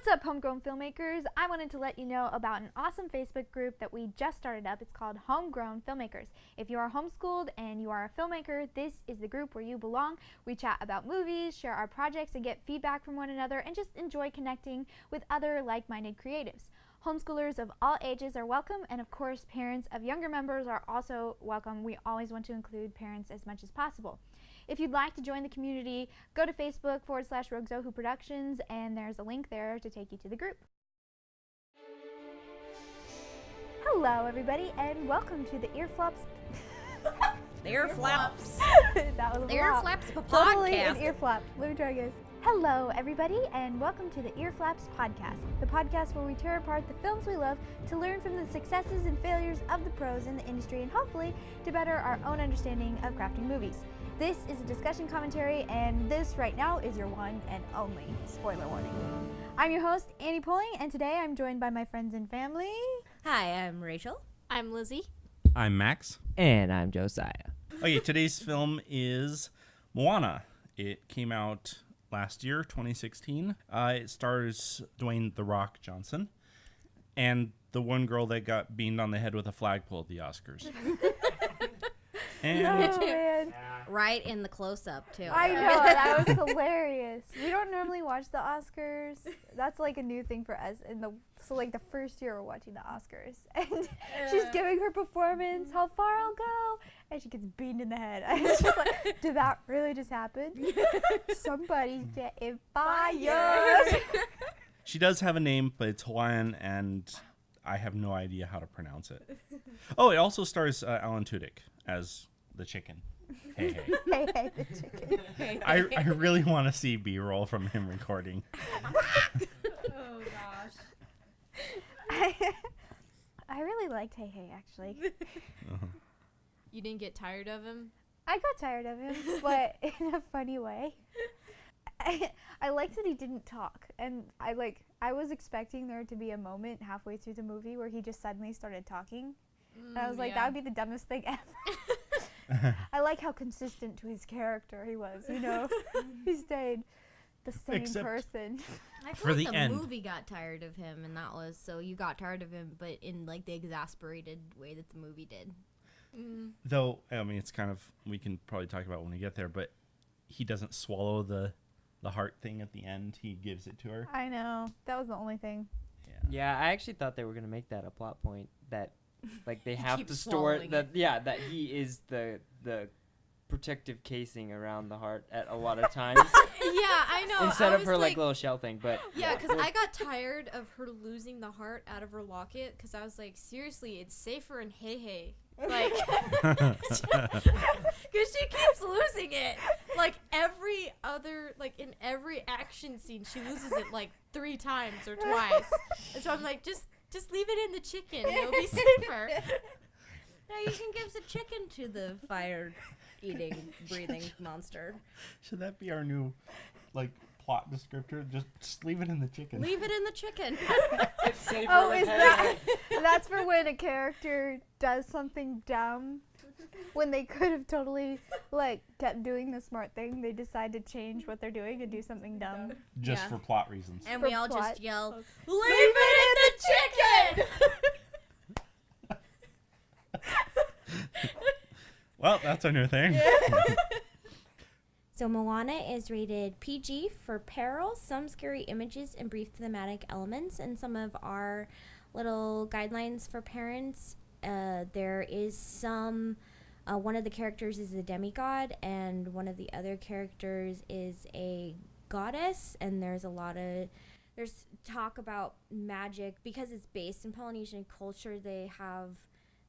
What's up, homegrown filmmakers? I wanted to let you know about an awesome Facebook group that we just started up. It's called Homegrown Filmmakers. If you are homeschooled and you are a filmmaker, this is the group where you belong. We chat about movies, share our projects, and get feedback from one another, and just enjoy connecting with other like-minded creatives. Homeschoolers of all ages are welcome, and of course, parents of younger members are also welcome. We always want to include parents as much as possible. If you'd like to join the community, go to Facebook.com/RogueZohu Productions, and there's a link there to take you to the group. Hello, everybody, and welcome to the Earflaps. The Earflaps. That was The a lot. Earflaps podcast. Totally an earflap. Let me try again. Hello, everybody, and welcome to the Earflaps podcast, the podcast where we tear apart the films we love to learn from the successes and failures of the pros in the industry, and hopefully to better our own understanding of crafting movies. This is a discussion commentary, and this right now is your one and only spoiler warning. I'm your host, Annie Poling, and today I'm joined by my friends and family. Hi, I'm Rachel. I'm Lizzie. I'm Max. And I'm Josiah. Okay, today's film is Moana. It came out last year, 2016. It stars Dwayne "The Rock" Johnson and the one girl that got beamed on the head with a flagpole at the Oscars. And Oh, man. Right in the close-up, too. I know, that was hilarious. We don't normally watch the Oscars. That's like a new thing for us. So like the first year we're watching the Oscars. And she's giving her performance, how far I'll go. And she gets beaten in the head. I was just like, did that really just happen? Somebody's getting fired. she does have a name, but it's Hawaiian, and I have no idea how to pronounce it. Oh, it also stars Alan Tudyk as the chicken. Hey, hey. Hey, the chicken. I really want to see B-roll from him recording. Oh gosh. I really liked Hey Hey, actually. You didn't get tired of him? I got tired of him, but in a funny way. I liked that he didn't talk, and I was expecting there to be a moment halfway through the movie where he just suddenly started talking, and I was like, that would be the dumbest thing ever. I like how consistent to his character he was, you know? He stayed the same Except person. I for feel the like the end. movie got tired of him, and that was, so you got tired of him, but in, like, the exasperated way that the movie did. Though, I mean, it's kind of, we can probably talk about when we get there, but he doesn't swallow the heart thing at the end. He gives it to her. I know. That was the only thing. Yeah, I actually thought they were gonna make that a plot point that, like, they have keeps to store swallowing that. Yeah, that he is the protective casing around the heart at a lot of times Yeah, I know. instead I of was her like little shell thing. But yeah, because I got tired of her losing the heart out of her locket. Because I was like, seriously, it's safer in Hey Hey. Like, because she keeps losing it. Like every other, like in every action scene, she loses it like 3 times or twice. And so I'm like, just leave it in the chicken. It'll be safer. No, you can give the chicken to the fire-eating, breathing monster. Should that be our new, like, plot descriptor? Just leave it in the chicken. Leave it in the chicken. it's safer. Oh, is that's for when a character does something dumb? When they could have totally, like, kept doing the smart thing, they decide to change what they're doing and do something dumb. Just Yeah. for plot reasons. And For we all plot. just yell, Leave it in the chicken. Well, that's our new thing. So Moana is rated PG for peril, some scary images, and brief thematic elements, and some of our little guidelines for parents. There is some, one of the characters is a demigod, and one of the other characters is a goddess, and there's talk about magic. Because it's based in Polynesian culture, they have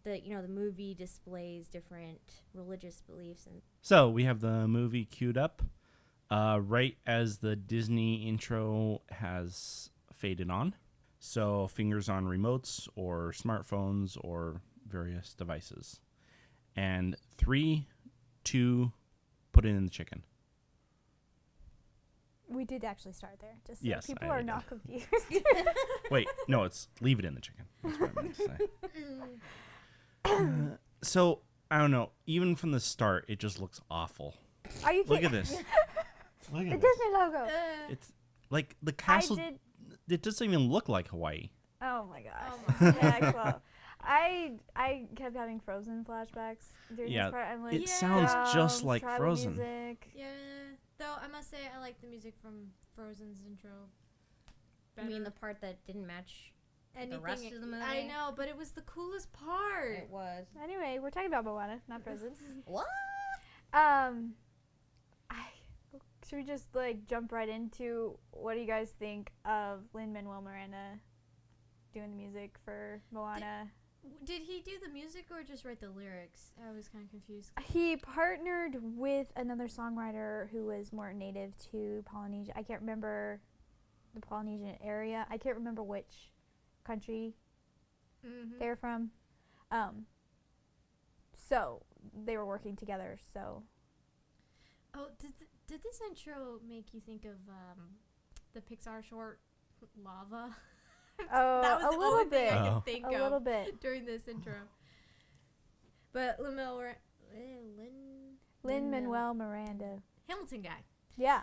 the movie displays different religious beliefs. And So we have the movie queued up right as the Disney intro has faded on. So fingers on remotes or smartphones or various devices. And 3, 2, put it in the chicken. We did actually start there, just so Yes, people I are did. not confused. Wait, no, it's leave it in the chicken. That's what I meant to say. So, I don't know. Even from the start, it just looks awful. Are you Look kidding? at this. Look The at this. Disney logo. It's like the castle. I did it doesn't even look like Hawaii. Oh my gosh. Oh my Yeah, well, I kept having Frozen flashbacks during Yeah, this part. I'm like, it sounds just drums, like tribal Frozen. music. Yeah, though I must say I like the music from Frozen's intro. I mean, better. the part that didn't match Anything, rest of the movie? I know, but it was the coolest part. was. Anyway, we're talking about Moana, not Frozen. What? Should we just like jump right into what do you guys think of Lin-Manuel Miranda doing the music for Moana? Did he do the music or just write the lyrics? I was kind of confused. He partnered with another songwriter who was more native to Polynesia. I can't remember the Polynesian area. I can't remember which country Mm-hmm. they're from. So they were working together. So Oh, did this intro make you think of the Pixar short Lava? That was a the little only thing bit, I Oh. could think a of little bit. during this intro. But Lin-Manuel Miranda. Hamilton guy. Yeah.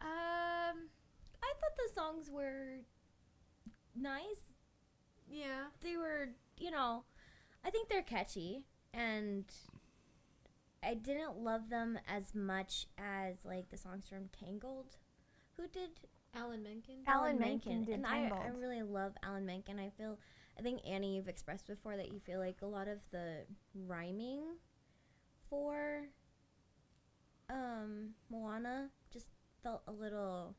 I thought the songs were nice. Yeah. They were, I think they're catchy, and I didn't love them as much as like the songs from Tangled. Who did Alan Menken. Alan Menken did and I Tangled. really love Alan Menken. I think Annie, you've expressed before that you feel like a lot of the rhyming for Moana just felt a little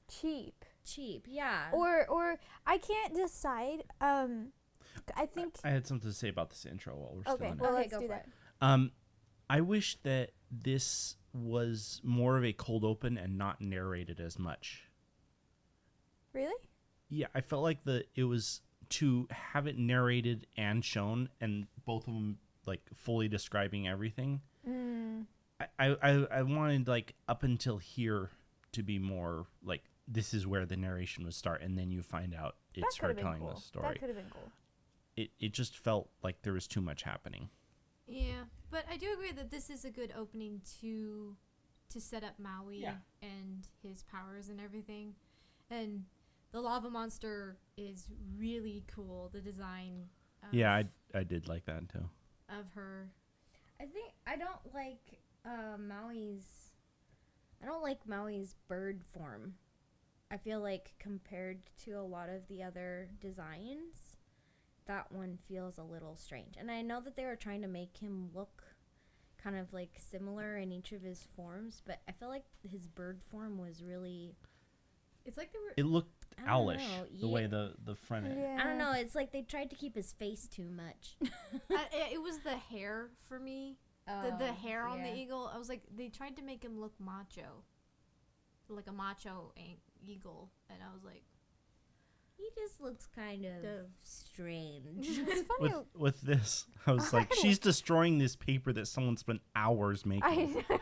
Cheap. cheap. Yeah. Or I can't decide. I think. I had something to say about this intro while we're still Okay, in well it. let's go do for that. it. I wish that this was more of a cold open and not narrated as much. Really? Yeah, I felt like it was to have it narrated and shown, and both of them like fully describing everything. Mm. I wanted like up until here to be more like this is where the narration would start, and then you find out it's That her could have been telling cool. the story. That could have been cool. It just felt like there was too much happening. Yeah, but I do agree that this is a good opening to set up Maui Yeah. and his powers and everything. And the lava monster is really cool. The design of, Yeah, I did like that too. of her. I think I don't like Maui's bird form. I feel like compared to a lot of the other designs, that one feels a little strange. And I know that they were trying to make him look kind of like similar in each of his forms, but I feel like his bird form was really, It's like they were. It looked I don't owlish know, the yeah. way the front end. Yeah. I don't know, it's like they tried to keep his face too much. It was the hair for me. The hair on the eagle. I was like, they tried to make him look macho, like a macho eagle, and I was like, He just looks kind of Dove. strange. It's funny. With this, I was like, she's destroying this paper that someone spent hours making. I know.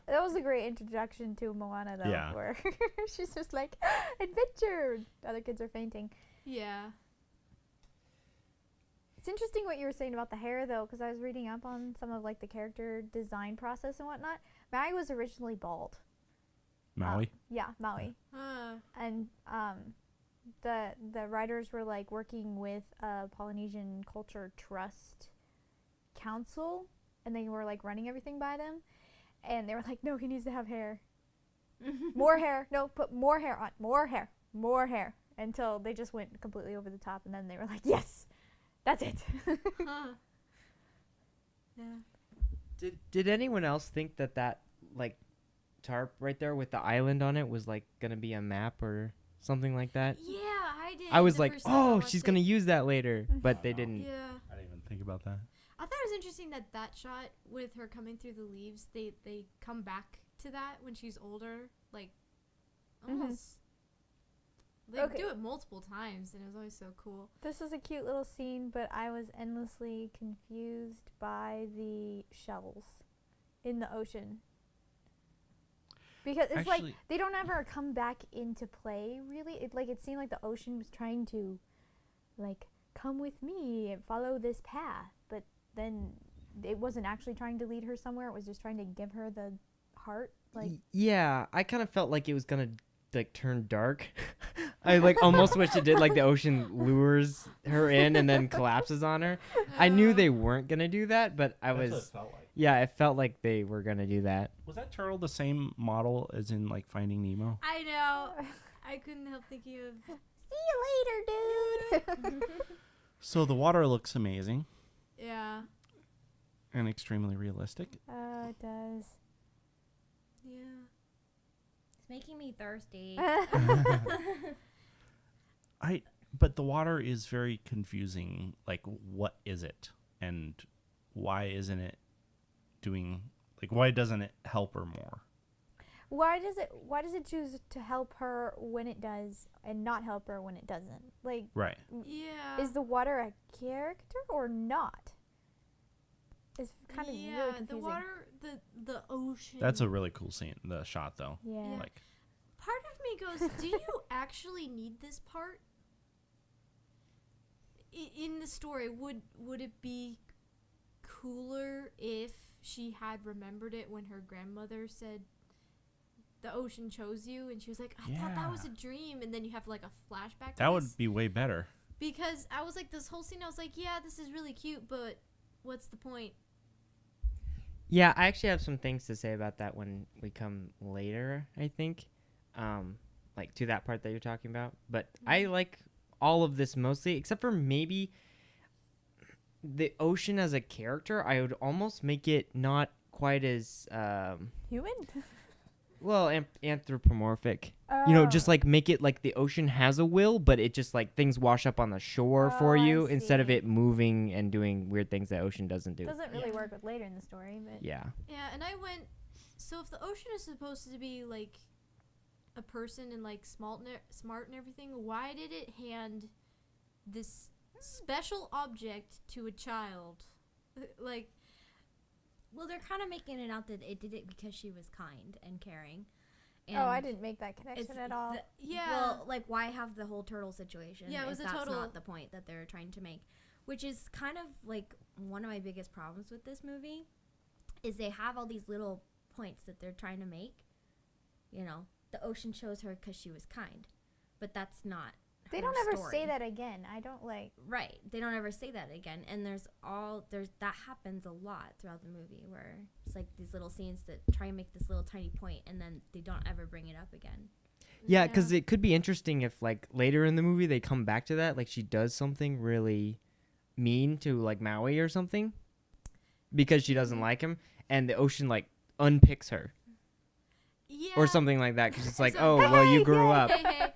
That was a great introduction to Moana, though, Yeah. where she's just like, adventure! Other kids are fainting. yeah. It's interesting what you were saying about the hair, though, because I was reading up on some of like the character design process and whatnot. Maui was originally bald. Maui. Yeah, Maui. And the writers were like working with a Polynesian Culture Trust Council, and they were like running everything by them, and they were like, no, he needs to have hair. More hair. No, put more hair on. More hair. Until they just went completely over the top, and then they were like, yes, that's it. Yeah. Did anyone else think that like tarp right there with the island on it was like gonna be a map or something like that? Yeah, I did. I was the like, first time I oh, watched she's it. gonna use that later, but they didn't. Yeah. I didn't even think about that. I thought it was interesting that shot with her coming through the leaves, they come back to that when she's older, like almost. They Okay. do it multiple times, and it was always so cool. This is a cute little scene, but I was endlessly confused by the shells in the ocean. Because it's like Actually- they don't ever come back into play, really. It seemed like the ocean was trying to like come with me and follow this path, but then it wasn't actually trying to lead her somewhere. It was just trying to give her the heart Like, Yeah, I kind of felt like it was gonna like turn dark. I like almost wish it did. Like the ocean lures her in and then collapses on her. I knew they weren't gonna do that, but That's what it felt like. yeah, it felt like they were gonna do that. Was that turtle the same model as in like Finding Nemo? I know. I couldn't help thinking of. see you later, dude. So the water looks amazing Yeah. and extremely realistic. It does. Yeah. It's making me thirsty. But the water is very confusing. Like, what is it, and why isn't it doing? Like, why doesn't it help her more? Why does it choose to help her when it does and not help her when it doesn't? Like, Right. Yeah. is the water a character or not? It's kind of yeah, really confusing. the water, the ocean. That's a really cool scene. The shot, though. Yeah. Like, part of me goes, do you actually need this part? In the story, would it be cooler if she had remembered it when her grandmother said the ocean chose you, and she was like, I thought that was a dream, and then you have like a flashback. that would be way better. Because I was like, this whole scene, I was like, yeah, this is really cute, but what's the point? Yeah, I actually have some things to say about that when we come later, I think. Like to that part that you're talking about. But I like all of this mostly, except for maybe the ocean as a character. I would almost make it not quite as Human? well, anthropomorphic. You know, just Oh. like make it like the ocean has a will, but it just like things wash up on the shore for Oh, I you instead of see. it moving and doing weird things that ocean doesn't do. Doesn't really work with later in the story, but Yeah. Yeah, and I went, so if the ocean is supposed to be like a person and like smart and everything, why did it hand this special object to a child? Like, Well, they're kind of making it out that it did it because she was kind and caring. And oh, I didn't make that it's connection at all. yeah. Well, like, why have the whole turtle situation? Yeah, it was if a that's total- not the point that they're trying to make. Which is kind of like one of my biggest problems with this movie, is they have all these little points that they're trying to make. You know, the ocean chose her because she was kind, but that's not. They her don't ever story. say that again. I don't like. Right. They don't ever say that again. And there's that happens a lot throughout the movie where it's like these little scenes that try and make this little tiny point and then they don't ever bring it up again. Yeah, because it could be interesting if, like, later in the movie they come back to that, like, she does something really mean to, like, Maui or something because she doesn't like him, and the ocean, like, unpicks her Yeah. or something like that because it's like, So- oh, well, you grew up. Hey, hey.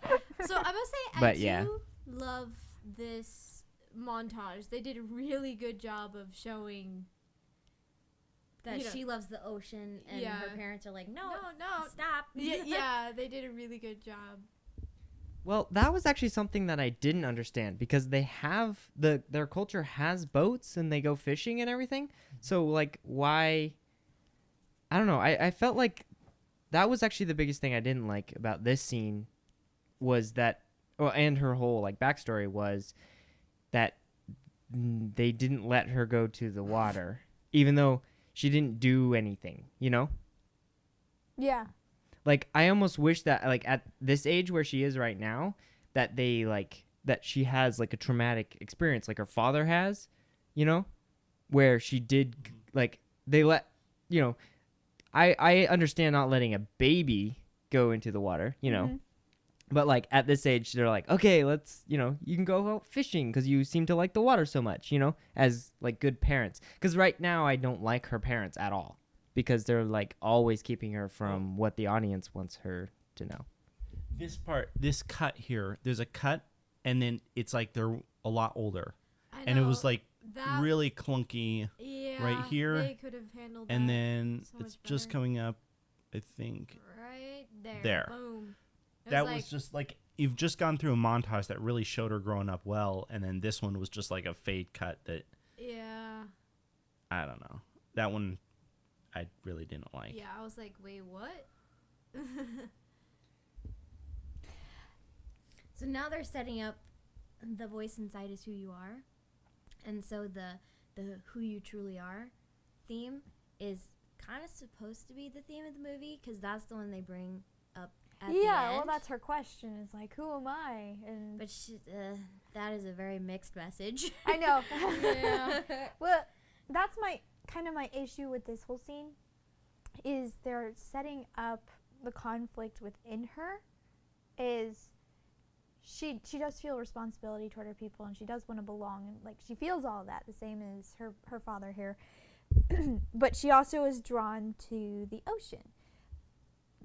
So I must say, I But, do yeah. love this montage. They did a really good job of showing. That You know- she loves the ocean and Yeah. her parents are like, no, No. stop. Yeah, they did a really good job. Well, that was actually something that I didn't understand because they have their culture has boats and they go fishing and everything. So like why I don't know. I felt like that was actually the biggest thing I didn't like about this scene was that and her whole like backstory was that they didn't let her go to the water even though she didn't do anything, you know? Yeah. Like I almost wish that like at this age where she is right now that they like that she has like a traumatic experience like her father has, you know, where she did like they let, you know, I understand not letting a baby go into the water, you know. Mhm. But like at this age they're like, "Okay, let's, you know, you can go out fishing cuz you seem to like the water so much," you know, as like good parents. Cuz right now I don't like her parents at all. Because they're like always keeping her from what the audience wants her to know. This cut here, there's a cut, and then it's like they're a lot older, I and it know, was like that, really clunky, yeah, here, They could have handled and that then so it's much just better. coming up, I think. right there. There. Boom. It That like, was just like you've just gone through a montage that really showed her growing up well, and then this one was just like a fade cut that yeah. I don't know. That one I really didn't like. Yeah, I was like, wait, what? So now they're setting up the voice inside is who you are. And so the who you truly are theme is kind of supposed to be the theme of the movie because that's the one they bring up at the Yeah, end. well, that's her question. Is like, who am I? And But that is a very mixed message. I know. Yeah. Well, that's my issue with this whole scene is they're setting up the conflict within her. Is she does feel responsibility toward her people and she does want to belong and like she feels all of that the same as her father here. But she also is drawn to the ocean.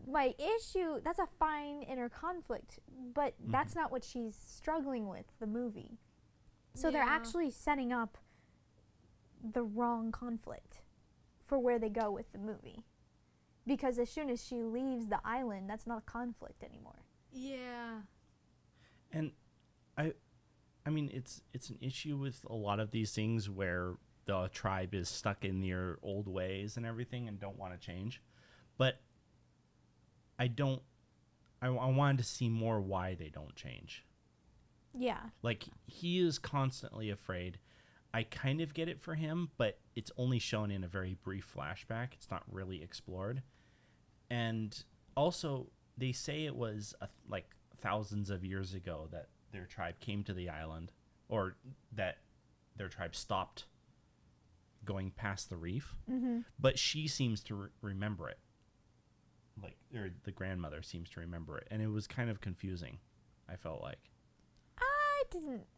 My issue, that's a fine inner conflict, but that's not what she's struggling with the movie. So they're Yeah. actually setting up the wrong conflict for where they go with the movie. Because as soon as she leaves the island, that's not a conflict anymore. Yeah. And I mean, it's an issue with a lot of these things where the tribe is stuck in their old ways and everything and don't want to change. But I wanted to see more why they don't change. Yeah. Like, he is constantly afraid. I kind of get it for him, but it's only shown in a very brief flashback. It's not really explored. And also, they say it was like thousands of years ago that their tribe came to the island, or that their tribe stopped going past the reef. Mm-hmm. But she seems to remember it. Like, or the grandmother seems to remember it. And it was kind of confusing, I felt like.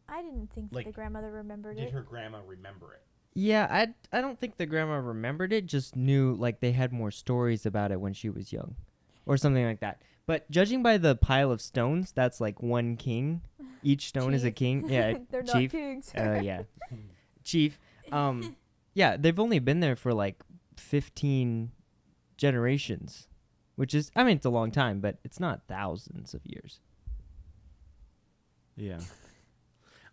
I didn't think that Like, the grandmother remembered Did it. her grandma remember it? Yeah, I don't think the grandma remembered it, just knew like they had more stories about it when she was young or something like that. But judging by the pile of stones, that's like one king. Each stone is a Chief. king. Yeah, They're chief. not kings. Yeah. Chief. Yeah, they've only been there for like 15 generations, which is, I mean, it's a long time, but it's not thousands of years. Yeah.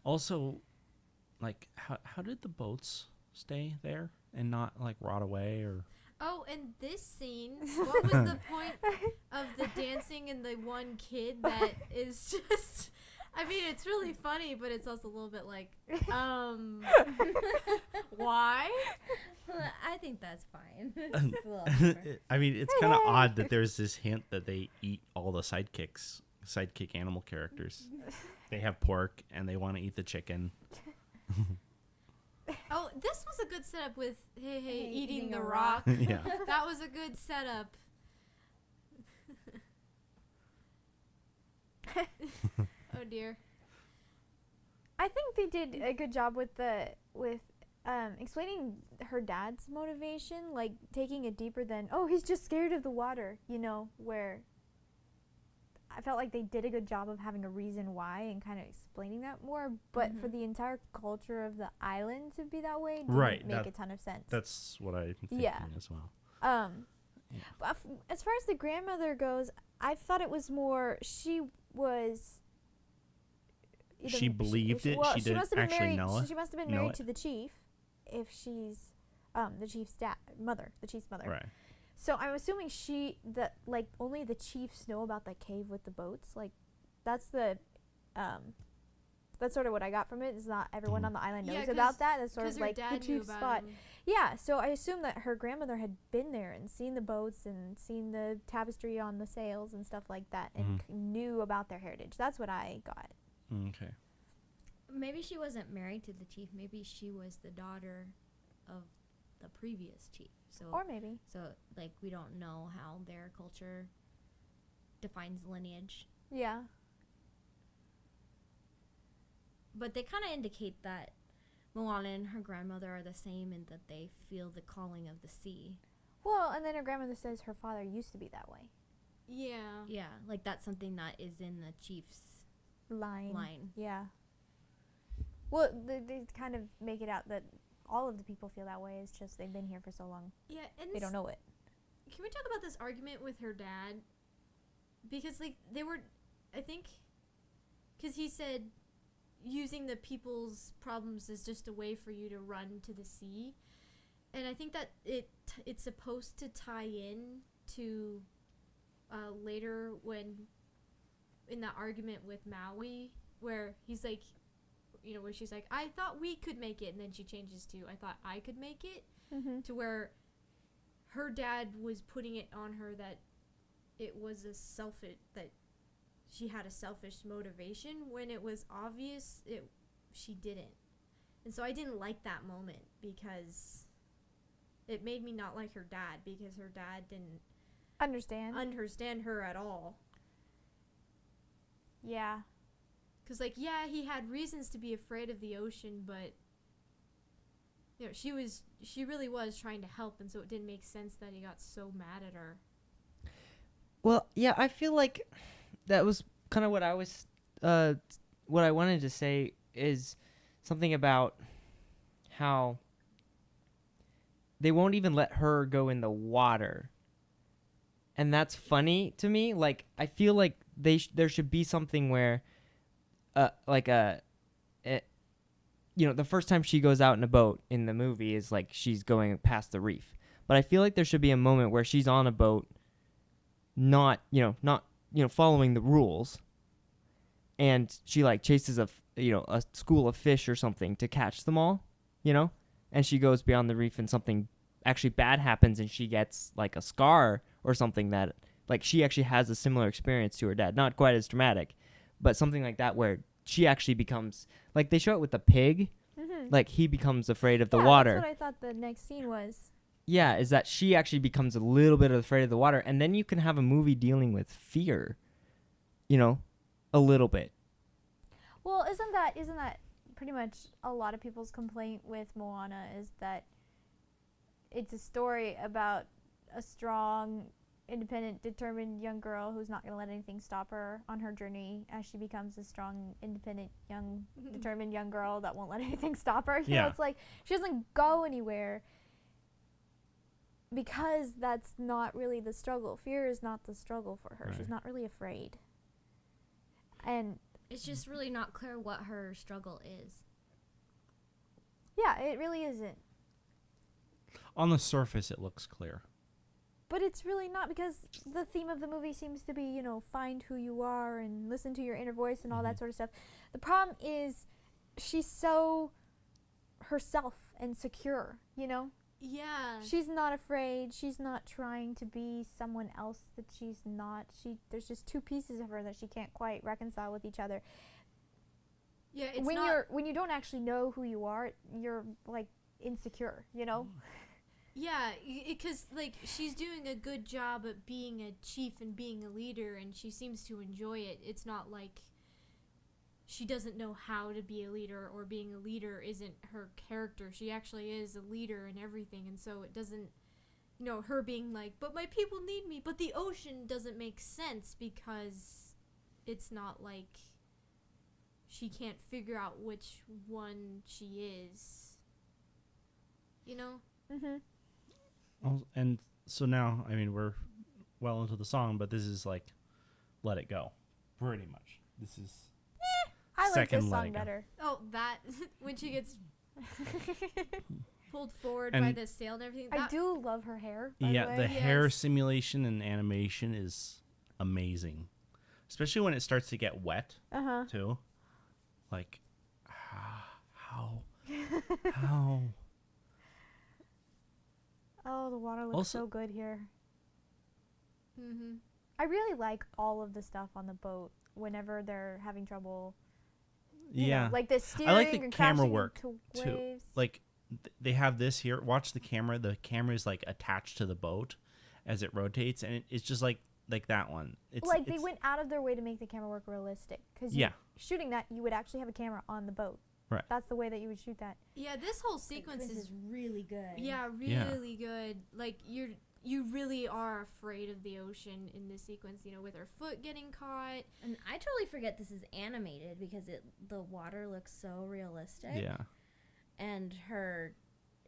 Also, like, how did the boats stay there and not, like, rot away or... Oh, and this scene, what was the point of the dancing and the one kid that is just... I mean, it's really funny, but it's also a little bit like, why? I think that's fine. It's a little different. I mean, it's kind of odd that there's this hint that they eat all the sidekick animal characters. They have pork, and they want to eat the chicken. Oh, this was a good setup with Hey eating eating the a rock. Yeah. That was a good setup. Oh dear. I think they did a good job with explaining her dad's motivation, like taking it deeper than, oh, he's just scared of the water, where I felt like they did a good job of having a reason why and kind of explaining that more. But for the entire culture of the island to be that way didn't Right, make a ton of sense. That's what I'm thinking Yeah. as well. But as far as the grandmother goes, I thought it was more she was. She believed it? She didn't must have been actually married, know it? She must have been Know married it? to the chief, if she's the chief's mother. Right. So I'm assuming only the chiefs know about the cave with the boats. Like, that's sort of what I got from it. Is not everyone on the island knows about that. That's sort of her like the dad knew chief's about spot. him. Yeah, so I assume that her grandmother had been there and seen the boats and seen the tapestry on the sails and stuff like that and knew about their heritage. That's what I got. Okay. Maybe she wasn't married to the chief. Maybe she was the daughter of the previous chief. So, Or maybe. so like we don't know how their culture defines lineage, Yeah. but they kind of indicate that Moana and her grandmother are the same and that they feel the calling of the sea. Well, and then her grandmother says her father used to be that way. Yeah. Yeah, like that's something that is in the chief's line. Yeah. Well, they kind of make it out that all of the people feel that way. It's just they've been here for so long. Yeah, and They don't know it. Can we talk about this argument with her dad? Because, like, they were, I think, because he said using the people's problems is just a way for you to run to the sea. And I think that it's supposed to tie in to later when, in that argument with Maui, where he's like, where she's like, I thought we could make it, and then she changes to, I thought I could make it, Mm-hmm. to where her dad was putting it on her that it was that she had a selfish motivation when it was obvious she didn't. And so I didn't like that moment because it made me not like her dad, because her dad didn't understand her at all. Yeah. Because, like, yeah, he had reasons to be afraid of the ocean, but, you know, she really was trying to help, and so it didn't make sense that he got so mad at her. Well, yeah, I feel like that was kind of what I was, what I wanted to say is something about how they won't even let her go in the water. And that's funny to me. Like, I feel like there should be something where, you know, the first time she goes out in a boat in the movie is like she's going past the reef. But I feel like there should be a moment where she's on a boat, not following the rules, and she like chases a school of fish or something to catch them all, you know, and she goes beyond the reef and something actually bad happens and she gets like a scar or something that like she actually has a similar experience to her dad, not quite as dramatic, but something like that where she actually becomes like, they show it with the pig, like he becomes afraid of the water. That's what I thought the next scene was. Yeah, is that she actually becomes a little bit afraid of the water, and then you can have a movie dealing with fear, you know, a little bit. Well, isn't that pretty much a lot of people's complaint with Moana, is that it's a story about a strong, independent, determined young girl who's not going to let anything stop her on her journey as she becomes a strong, independent, young, determined young girl that won't let anything stop her. You know, it's like she doesn't go anywhere because that's not really the struggle. Fear is not the struggle for her. Right. She's not really afraid. And it's just really not clear what her struggle is. Yeah, it really isn't. On the surface, it looks clear. But it's really not, because the theme of the movie seems to be, you know, find who you are and listen to your inner voice and all that sort of stuff. The problem is she's so herself and secure, you know? Yeah. She's not afraid. She's not trying to be someone else that she's not. There's just two pieces of her that she can't quite reconcile with each other. Yeah, it's when you don't actually know who you are, you're like insecure, you know? Yeah, because like she's doing a good job at being a chief and being a leader, and she seems to enjoy it. It's not like she doesn't know how to be a leader, or being a leader isn't her character. She actually is a leader and everything, and so it doesn't, you know, her being like, but my people need me, but the ocean doesn't make sense, because it's not like she can't figure out which one she is, you know? And so now, I mean, we're well into the song, but this is like Let It Go, pretty much. This is I like this Let song It Go. better. Oh, that when she gets pulled forward by the sail and everything. I do love her hair, by the way. The hair simulation and animation is amazing, especially when it starts to get wet too. Like, how? Oh, the water looks so good here. I really like all of the stuff on the boat whenever they're having trouble. You know, like the steering. I like the and camera crashing work into too. waves. Like they have this here. Watch the camera. The camera is like attached to the boat as it rotates, and it's just like that one. They went out of their way to make the camera work realistic. Because shooting that, you would actually have a camera on the boat. Right. That's the way that you would shoot that. Yeah, this whole sequence is really good. Yeah, really good. Like you really are afraid of the ocean in this sequence, you know, with her foot getting caught. And I totally forget this is animated because the water looks so realistic. Yeah. And her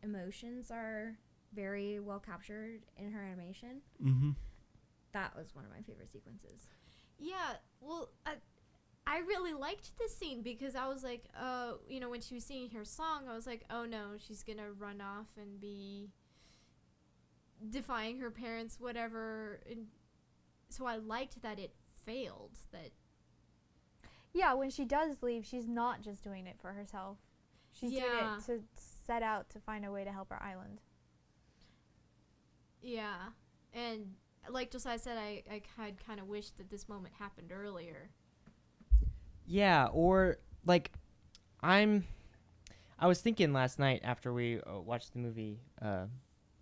emotions are very well captured in her animation. That was one of my favorite sequences. Yeah, well, I really liked this scene because I was like, you know, when she was singing her song, I was like, oh no, she's gonna run off and be defying her parents, whatever. And so I liked that it failed. That when she does leave, she's not just doing it for herself. She's doing it to set out to find a way to help her island. Yeah, and like Josiah said, I had kind of wished that this moment happened earlier. Yeah, or like I was thinking last night after we watched the movie,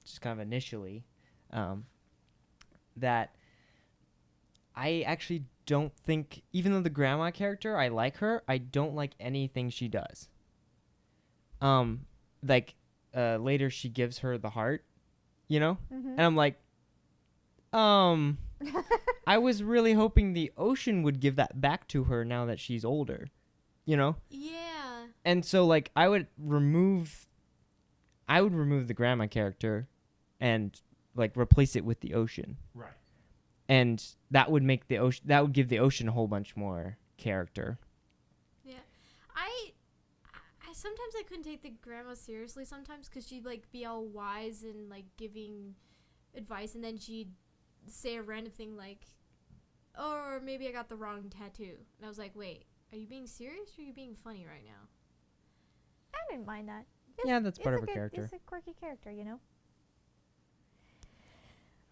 just kind of initially, that I actually don't think, even though the grandma character, I like her, I don't like anything she does. Like later she gives her the heart, you know, and I'm like, I was really hoping the ocean would give that back to her now that she's older, you know. Yeah. And so like I would remove the grandma character and like replace it with the ocean. Right. And that would make that would give the ocean a whole bunch more character. Yeah. I sometimes I couldn't take the grandma seriously sometimes because she'd like be all wise and like giving advice, and then she'd say a random thing like, "Oh, or maybe I got the wrong tattoo," and I was like, "Wait, are you being serious or are you being funny right now?" I didn't mind that. Yeah, that's part of her good, character. It's a quirky character, you know.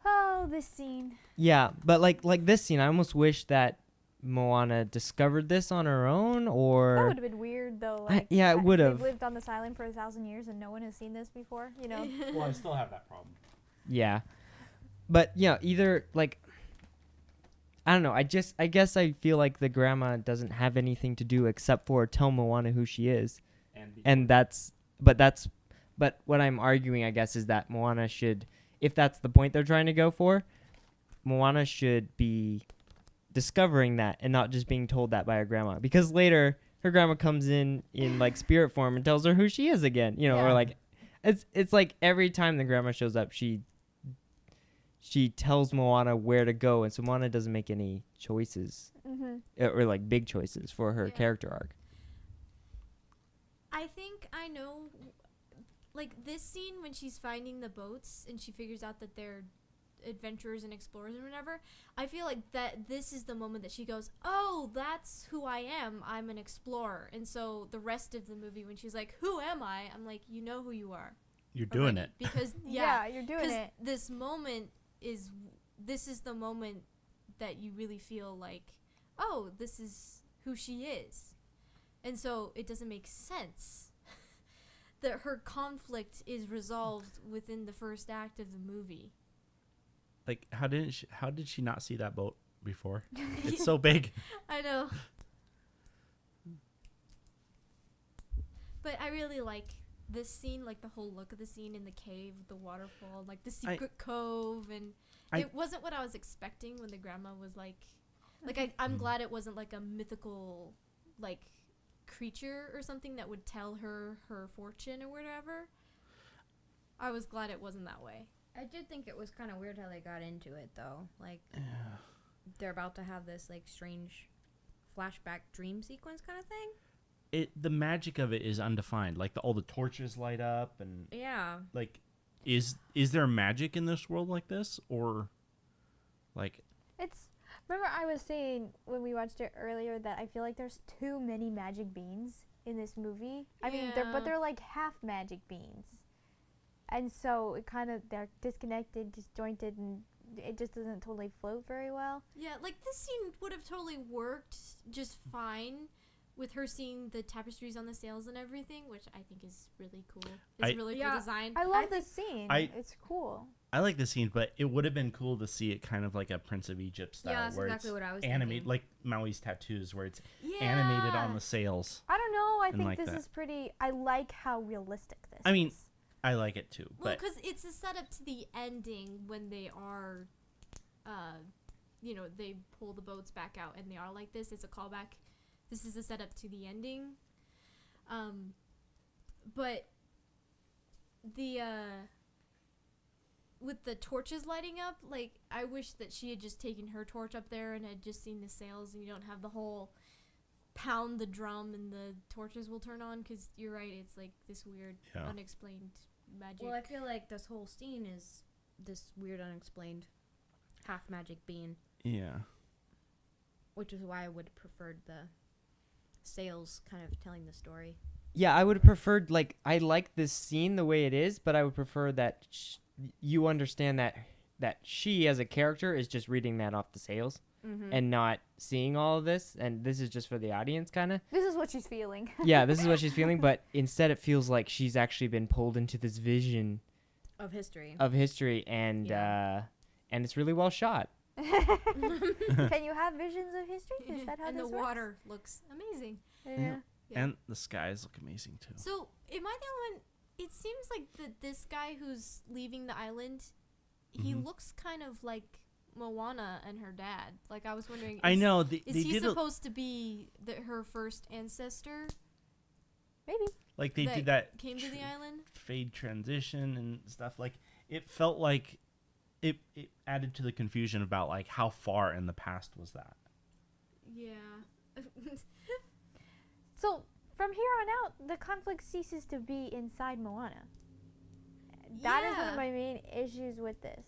Oh, this scene. Yeah, but like this scene, I almost wish that Moana discovered this on her own, That or would have been weird, though. yeah, it would have. They've lived on this island for 1,000 years and no one has seen this before, you know. Well, I still have that problem. Yeah, but yeah, either like I don't know. I guess I feel like the grandma doesn't have anything to do except for tell Moana who she is, and but what I'm arguing, I guess, is that Moana should, if that's the point they're trying to go for, Moana should be discovering that and not just being told that by her grandma, because later her grandma comes in like spirit form and tells her who she is again, you know. Yeah. Or like it's like every time the grandma shows up, she tells Moana where to go, and so Moana doesn't make any choices or like big choices for her Yeah. character arc. I think I know, like this scene when she's finding the boats and she figures out that they're adventurers and explorers and whatever. I feel like that this is the moment that she goes, "Oh, that's who I am. I'm an explorer." And so the rest of the movie, when she's like, "Who am I?" I'm like, "You know who you are." You're doing already. it. Because Yeah, you're doing 'cause it. this moment is the moment that you really feel like, "Oh, this is who she is." And so it doesn't make sense that her conflict is resolved within the first act of the movie. Like, how did she not see that boat before? It's so big. I know. But I really like this scene, like the whole look of the scene in the cave, the waterfall, like the secret cove, and it wasn't what I was expecting when the grandma was like I'm glad it wasn't like a mythical like creature or something that would tell her fortune or whatever. I was glad it wasn't that way. I did think it was kind of weird how they got into it, though. Like, they're about to have this, like, strange flashback dream sequence kind of thing. The magic of it is undefined. Like, all the torches light up, and Yeah. like, is there magic in this world like this, or like? Remember I was saying when we watched it earlier that I feel like there's too many magic beans in this movie. I mean, they're like half magic beans. And so it kind of, they're disconnected, disjointed, and it just doesn't totally float very well. Yeah, like this scene would have totally worked just fine with her seeing the tapestries on the sails and everything, which I think is really cool. It's really cool design. I love this scene. It's cool. I like the scene, but it would have been cool to see it kind of like a Prince of Egypt style, Yeah, that's where exactly it's what I was animated, thinking. like Maui's tattoos, where it's animated on the sails. I don't know. I And think like this that. is pretty. I like how realistic this I mean, is. I like it too, Well, but because it's a setup to the ending when they are, they pull the boats back out and they are like this. It's a callback. This is a setup to the ending. But the with the torches lighting up, like I wish that she had just taken her torch up there and had just seen the sails, and you don't have the whole pound the drum and the torches will turn on. Because you're right, it's like this weird, unexplained magic. Well, I feel like this whole scene is this weird, unexplained half magic being, yeah. which is why I would have preferred the sails kind of telling the story. Yeah, I would have preferred, like, I like this scene the way it is, but I would prefer that you understand that she as a character is just reading that off the sales Mm-hmm. and not seeing all of this, and this is just for the audience kind of. This is what she's feeling. Yeah, this is what she's feeling, but instead it feels like she's actually been pulled into this vision Of history. of history, and and it's really well shot. Can you have visions of history? Is that how and this the works? water looks amazing. Yeah. Yeah. And the skies look amazing too. So, am I the only one? It seems like this guy who's leaving the island, he Mhm. looks kind of like Moana and her dad. Like, I was wondering. I know Is they he did supposed to be her first ancestor Maybe. like they that did that came to the island? fade transition and stuff. Like it felt like it added to the confusion about like how far in the past was that. Yeah. So from here on out, the conflict ceases to be inside Moana. That is one Yeah. of my main issues with this.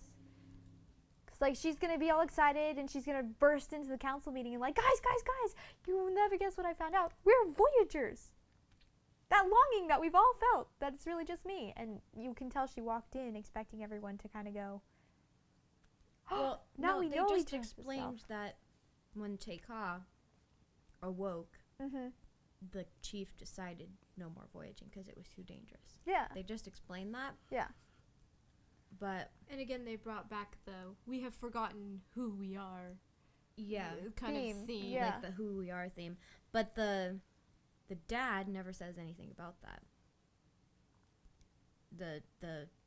Cause like she's gonna be all excited and she's gonna burst into the council meeting and like, guys, you will never guess what I found out. We're Voyagers. That longing that we've all felt, that's really just me. And you can tell she walked in expecting everyone to kind of go, Well, now no, we they know just each other explained that when Teika awoke, Mm-hmm. the chief decided no more voyaging because it was too dangerous. Yeah. They just explained that, Yeah. but And again, they brought back the "we have forgotten who we are" yeah, kind Theme, of theme. yeah. like the who we are theme. But the dad never says anything about that. The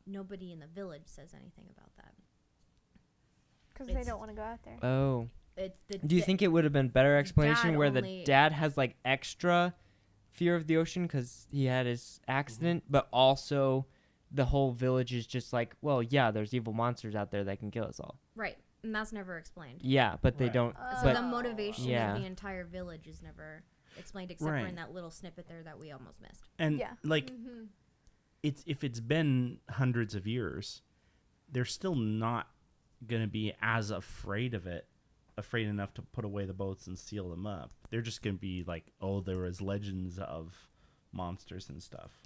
nobody in the village says anything about that. Because they It's- don't want to go out there. Oh. It's the Do you think it would have been better explanation dad where only- the dad has like extra fear of the ocean because he had his accident, but also the whole village is just like, well, yeah, there's evil monsters out there that can kill us all. right? And that's never explained. Yeah, but they Right. don't. So but the motivation Yeah. of the entire village is never explained, except for Right. in that little snippet there that we almost missed. And Yeah. like Mm-hmm. if it's been hundreds of years, they're still not gonna be as afraid of it, afraid enough to put away the boats and seal them up. They're just gonna be like, oh, there was legends of monsters and stuff.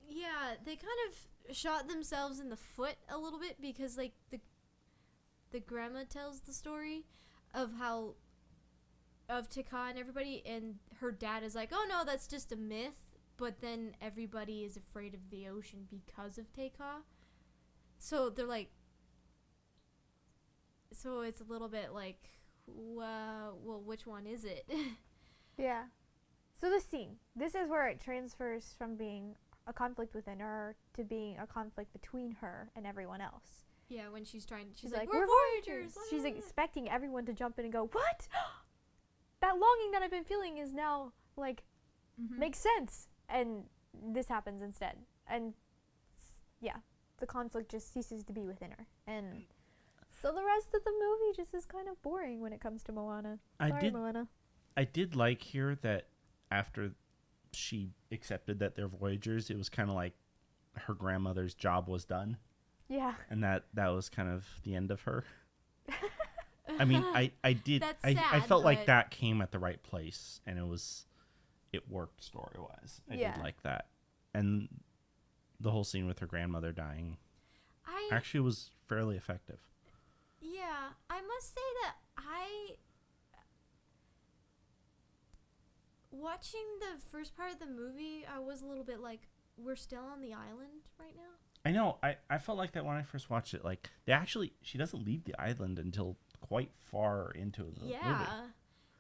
Yeah, they kind of shot themselves in the foot a little bit because like the grandma tells the story of how of Teika and everybody, and her dad is like, oh no, that's just a myth, but then everybody is afraid of the ocean because of Teika. So they're like, so it's a little bit like, well, which one is it? Yeah. So the scene. This is where it transfers from being a conflict within her to being a conflict between her and everyone else. Yeah, when she's trying, she's like, like, we're Voyagers. She's expecting everyone to jump in and go, what? That longing that I've been feeling is now, like, makes sense. And this happens instead. And, yeah, the conflict just ceases to be within her. And so the rest of the movie just is kind of boring when it comes to Moana. Sorry, Moana. I did like here that after she accepted that they're Voyagers, it was kind of like her grandmother's job was done. Yeah. And that was kind of the end of her. I mean, I did. That's I sad, felt like but- that came at the right place, and it worked story wise. I Yeah. did like that, and the whole scene with her grandmother dying I actually was fairly effective. Yeah, I must say that watching the first part of the movie, I was a little bit like, we're still on the island right now. I know. I felt like that when I first watched it. Like she doesn't leave the island until quite far into the movie.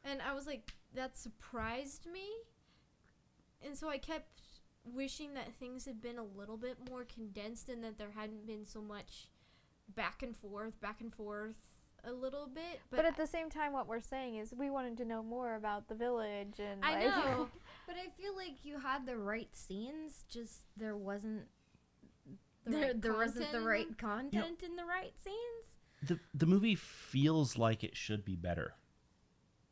And I was like, that surprised me. And so I kept wishing that things had been a little bit more condensed and that there hadn't been so much back and forth a little bit. But at the same time, what we're saying is we wanted to know more about the village. And I like, know. But I feel like you had the right scenes, just there wasn't The there right wasn't the content in right them? content in the right scenes. The movie feels like it should be better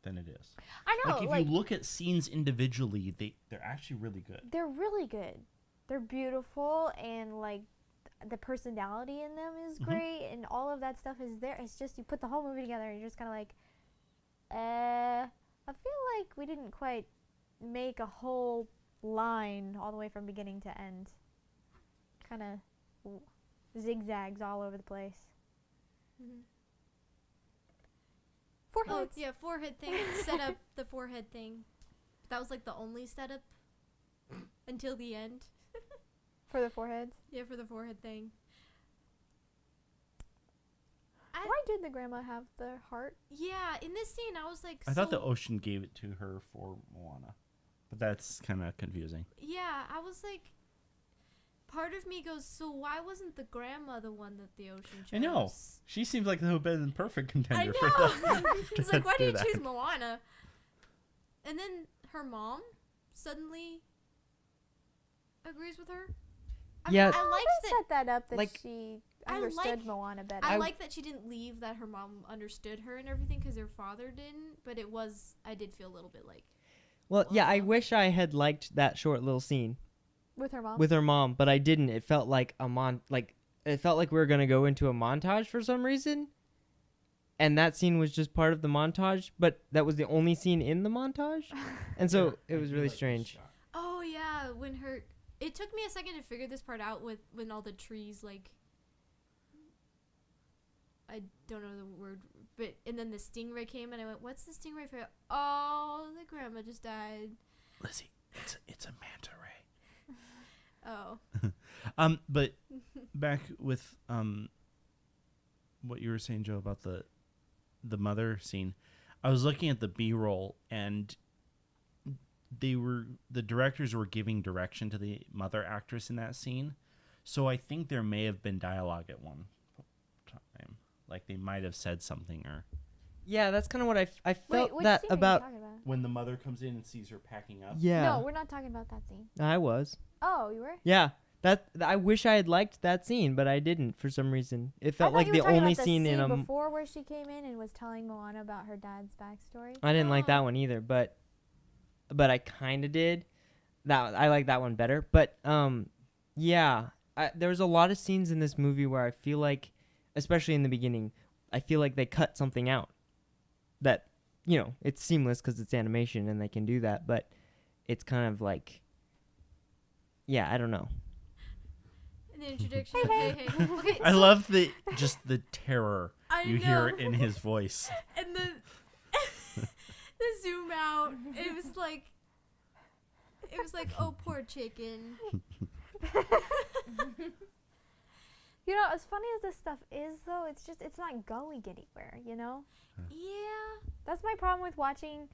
than it is. I know. Like if you look at scenes individually, they're actually really good. they're really good. They're beautiful, and like the personality in them is great, and all of that stuff is there. It's just you put the whole movie together, and you're just kind of like, I feel like we didn't quite make a whole line all the way from beginning to end. Kind of zigzags all over the place. Mhm. Foreheads. Oh, yeah, forehead thing. Set up the forehead thing. That was like the only setup until the end. For the foreheads. Yeah, for the forehead thing. Why did the grandma have the heart? Yeah, in this scene, I was like, I thought the ocean gave it to her for Moana, but that's kind of confusing. Yeah, I was like, part of me goes, so why wasn't the grandma the one that the ocean chose? I know. She seems like the been perfect contender I know. for that. It's like, why do did you that. choose Moana? And then her mom suddenly agrees with her. I Yeah. mean, I liked They that. set that up that like, she I understood like- Moana better. I like that she didn't leave that her mom understood her and everything because her father didn't. But it was, I did feel a little bit like, Well, yeah, I Wow. wish I had liked that short little scene with her mom. with her mom, but I didn't. It felt like it felt like we were gonna go into a montage for some reason, and that scene was just part of the montage. But that was the only scene in the montage, and so it was really strange. oh yeah, when her. It took me a second to figure this part out with when all the trees like. I don't know the word, but and then the stingray came and I went, "What's the stingray for?" Oh, the grandma just died. Lizzie, it's a manta ray. Oh, But back with what you were saying, Joe, about the mother scene. I was looking at the B-roll, and the directors were giving direction to the mother actress in that scene. So I think there may have been dialogue at one time. Like they might have said something, or Yeah, that's kind of what I Wait, felt which that scene are you about. talking about? when the mother comes in and sees her packing up. Yeah, No, we're not talking about that scene. I was. Oh, you were? Yeah, I wish I had liked that scene, but I didn't for some reason. It I felt thought like you the were talking only about the scene in a. before where she came in and was telling Moana about her dad's backstory. I didn't like that Oh. one either, but I kind of did. That I like that one better, but yeah, there's a lot of scenes in this movie where I feel like, especially in the beginning, I feel like they cut something out. That it's seamless because it's animation and they can do that, but it's kind of like, yeah, I don't know. and the introduction. Hey. Okay, I so love the terror I you know. hear in his voice. And the zoom out. It was like, oh, poor chicken. You know, as funny as this stuff is, though, it's not going anywhere, you know? Yeah. That's my problem with watching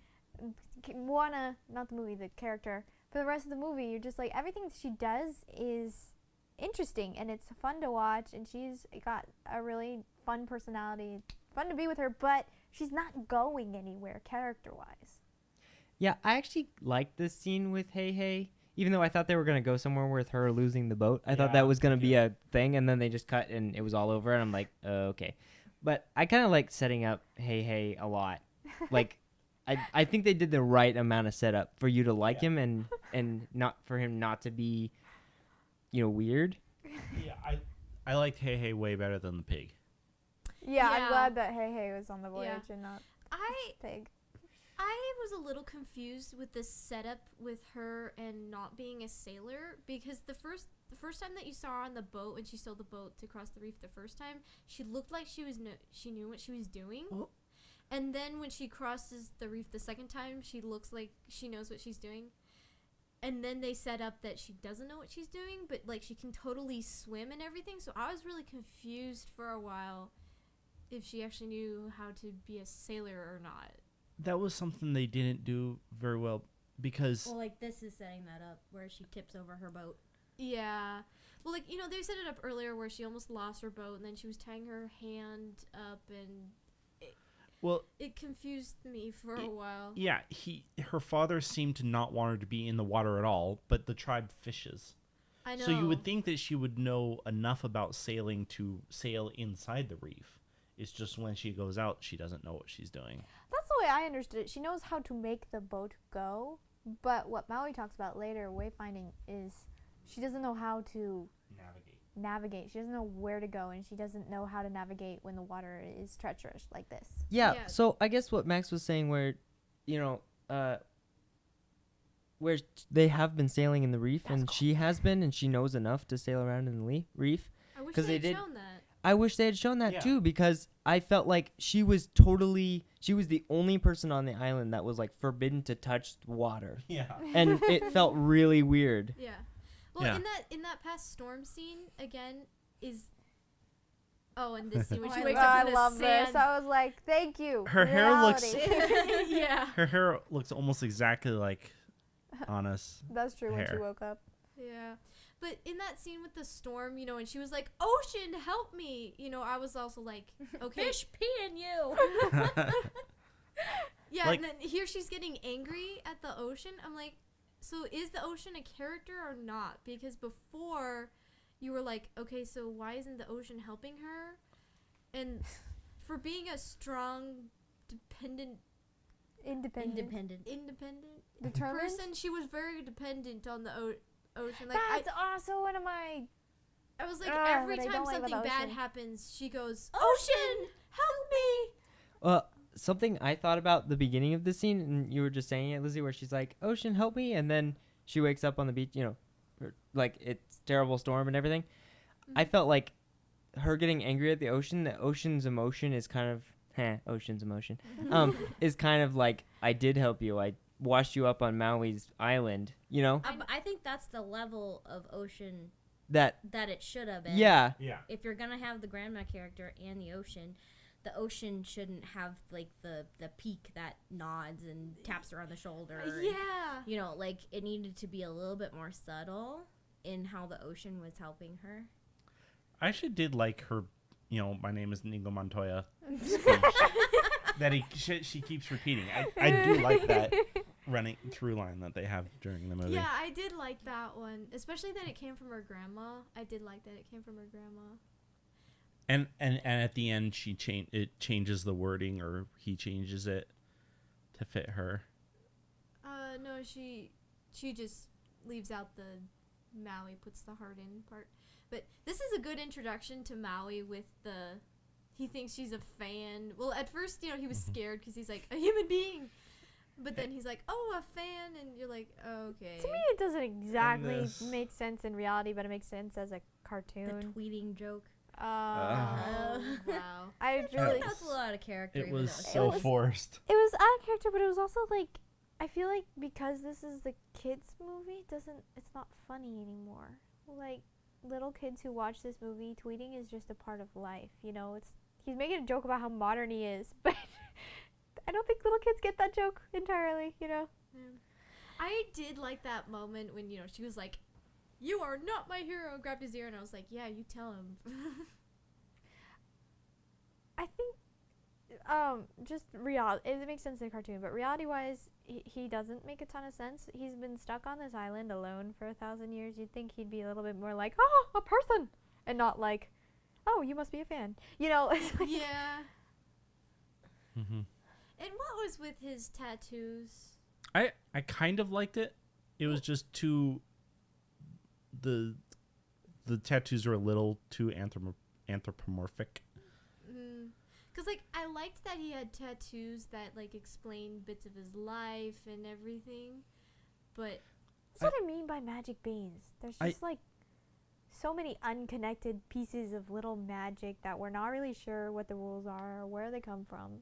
Moana, not the movie, the character. For the rest of the movie, you're just like, everything she does is interesting, and it's fun to watch, and she's got a really fun personality. Fun to be with her, but she's not going anywhere character-wise. Yeah, I actually liked this scene with Hey Hey, even though I thought they were gonna go somewhere with her losing the boat. I thought Yeah, that was gonna me be too. a thing, and then they just cut and it was all over, and I'm like, okay. But I kind of like setting up Hey Hey a lot. Like, I think they did the right amount of setup for you to like him and not for him not to be, weird. Yeah, I liked Hey Hey way better than the pig. Yeah, I'm Yeah. glad that Hey Hey was on the voyage Yeah. and not I Pig. was a little confused with the setup with her and not being a sailor because the first time that you saw her on the boat when she stole the boat to cross the reef the first time, she looked like she knew what she was doing. Oh. And then when she crosses the reef the second time, she looks like she knows what she's doing. And then they set up that she doesn't know what she's doing, but like she can totally swim and everything. So I was really confused for a while if she actually knew how to be a sailor or not. That was something they didn't do very well because Well, like this is setting that up where she tips over her boat. Yeah. Well, like, they set it up earlier where she almost lost her boat and then she was tying her hand up and it confused me for a while. yeah, her father seemed to not want her to be in the water at all, but the tribe fishes. I know. So you would think that she would know enough about sailing to sail inside the reef. It's just when she goes out, she doesn't know what she's doing. That's the way I understood it. She knows how to make the boat go, but what Maui talks about later, wayfinding, is she doesn't know how to navigate. She doesn't know where to go, and she doesn't know how to navigate when the water is treacherous like this. Yeah, Yeah. so I guess what Max was saying where, where they have been sailing in the reef, That's and cool. she has been, and she knows enough to sail around in the reef. I wish 'Cause they they had did- shown that. I wish they had shown that Yeah. too, because I felt like she was the only person on the island that was like forbidden to touch water, Yeah. and it felt really weird. Yeah. Well, Yeah. in that past storm scene again is. Oh, and this scene when Oh, she I wakes love up I in the love sand. this. I was like, thank you. Her hair looks- reality. Yeah. Her hair looks almost exactly like Anna's. That's true. When she Hair. woke up. Yeah. But in that scene with the storm, you know, and she was like, "Ocean, help me!" You know, I was also like, "Okay, Fish pee in you. yeah." Like- And then here she's getting angry at the ocean. I'm like, so is the ocean a character or not? Because before, you were like, okay, so why isn't the ocean helping her? And for being a strong, independent, Independent. Determined. person, she was very dependent on the ocean. Like That's also one of my. I was like, Ugh, every but I time don't like about something the bad ocean. happens, she goes, "Ocean, help me!" Well, something I thought about the beginning of the scene, and you were just saying it, Lizzie, where she's like, "Ocean, help me," and then she wakes up on the beach, like it's terrible storm and everything. I felt like her getting angry at the ocean's emotion is kind of, ocean's emotion, is kind of like, I did help you. I washed you up on Maui's island, I think that's the level of ocean that, that it should have been. yeah. Yeah. If you're gonna have the grandma character and the ocean shouldn't have like the peak that nods and taps her on the shoulder. and, Yeah. you know, like it needed to be a little bit more subtle in how the ocean was helping her. I actually did like her, my name is Nigo Montoya speech that she keeps repeating. I do like that running through line that they have during the movie. Yeah, I did like that one, especially that it came from her grandma. I did like that it came from her grandma. And at the end it changes the wording, or he changes it to fit her. No, she just leaves out the Maui puts the heart in part. But this is a good introduction to Maui with he thinks she's a fan. Well, at first, he was scared because he's like, a human being. But then he's like, oh, a fan. And you're like, oh, okay. To me, it doesn't exactly this- make sense in reality, but it makes sense as a The cartoon. tweeting joke. Oh, wow. I I really. think that's a lot of character. It even was though so was- forced. It was out of character, but it was also like, I feel like because this is the kids' movie, it's not funny anymore. Like, little kids who watch this movie, tweeting is just a part of life. He's making a joke about how modern he is, but I don't think little kids get that joke entirely. Yeah. I did like that moment when, she was like, you are not my hero, and grabbed his ear, and I was like, yeah, you tell him. I think, just reality. It makes sense in a cartoon, but reality-wise, he doesn't make a ton of sense. He's been stuck on this island alone for 1,000 years. You'd think he'd be a little bit more like, oh, a person, and not like, oh, you must be a fan. It's like- Yeah. Mm-hmm. And what was with his tattoos? I kind of liked it. It was just too. The tattoos are a little too anthropomorphic. Because, I liked that he had tattoos that, explained bits of his life and everything. But, That's what I mean by magic beans. There's just so many unconnected pieces of little magic that we're not really sure what the rules are or where they come from.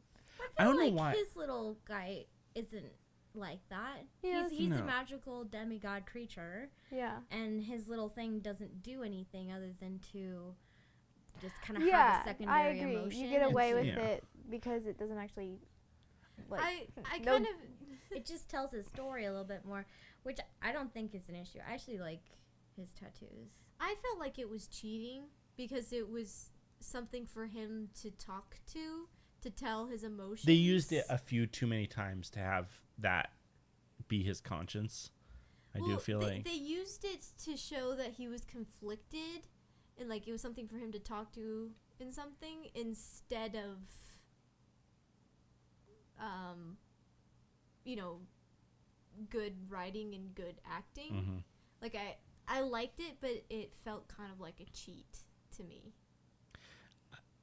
I don't know like why. his little guy isn't like that. Yes. He's No. a magical demigod creature, Yeah. and his little thing doesn't do anything other than to just kind of Yeah, have a I secondary agree. emotion. You get and away to- with Yeah. it because it doesn't actually. I no- kind of... It just tells his story a little bit more, which I don't think is an issue. I actually like his tattoos. I felt like it was cheating because it was something for him to talk to tell his emotions. They used it a few too many times to have that be his conscience. I do feel like. They used it to show that he was conflicted and, it was something for him to talk to in something instead of, good writing and good acting. Mhm. I liked it, but it felt kind of like a cheat to me.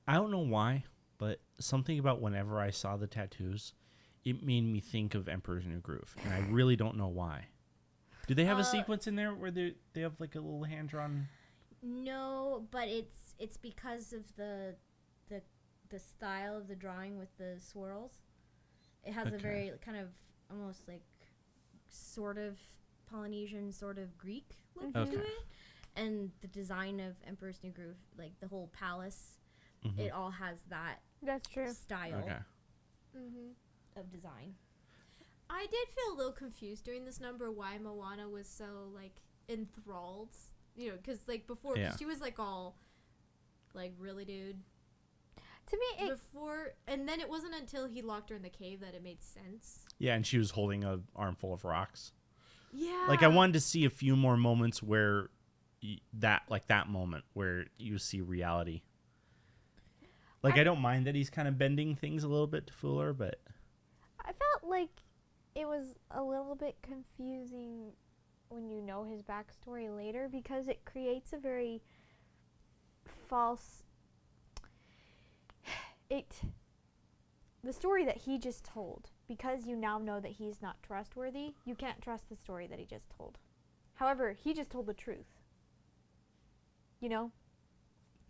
I don't know why, but something about whenever I saw the tattoos, it made me think of Emperor's New Groove, and I really don't know why. Do they have a sequence in there where they have like a little hand drawn? No, but it's because of the style of the drawing with the swirls. It has a very kind of almost like sort of Polynesian, sort of Greek look to it. And the design of Emperor's New Groove, like the whole palace, it all has that That's true. style Okay. of design. I did feel a little confused during this number why Moana was so like enthralled, you know, because like before 'cause she was like all like really, dude. To me, it Before, and then it wasn't until he locked her in the cave that it made sense. Yeah, and she was holding a armful of rocks. Yeah. Like I wanted to see a few more moments where that moment where you see reality. Like I don't mind that he's kind of bending things a little bit to fool her, but I felt like it was a little bit confusing when you know his backstory later because it creates a very false. The story that he just told, because you now know that he's not trustworthy, you can't trust the story that he just told. However, he just told the truth. You know?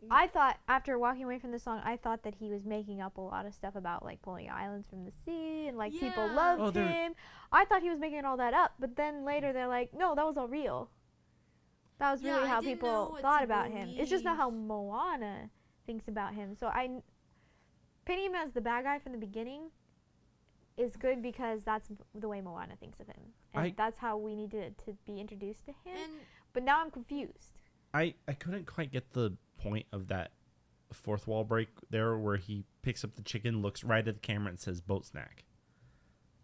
I thought, after walking away from the song, I thought that he was making up a lot of stuff about, like, pulling islands from the sea, and, like, people loved him. I thought he was making all that up, but then later they're like, no, that was all real. That was really how people thought about him. It's just not how Moana thinks about him. So painting him as the bad guy from the beginning is good because that's the way Moana thinks of him. And that's how we need to be introduced to him. But now I'm confused. I couldn't quite get the point of that fourth wall break there where he picks up the chicken, looks right at the camera and says boat snack.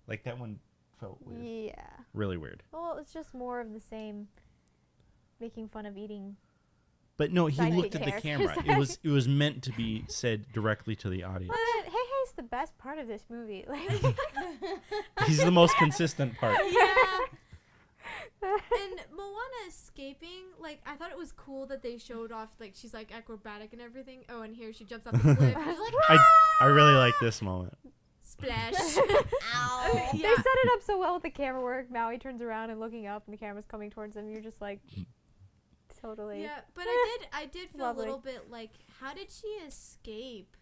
Like that one felt weird. Yeah. Really weird. Well, it's just more of the same making fun of eating. But no, he Sidekick looked at the characters. camera. It was meant to be said directly to the audience. But Hey Hey's the best part of this movie. Like He's the most consistent part. Yeah. And Moana escaping, like, I thought it was cool that they showed off, like, she's, like, acrobatic and everything. Oh, and here she jumps off the cliff. She's like, I really like this moment. splash. Ow. They set it up so well with the camera work. Maui turns around and looking up, and the camera's coming towards him. You're just like, totally. Yeah, but I did feel Lovely. a little bit like, how did she escape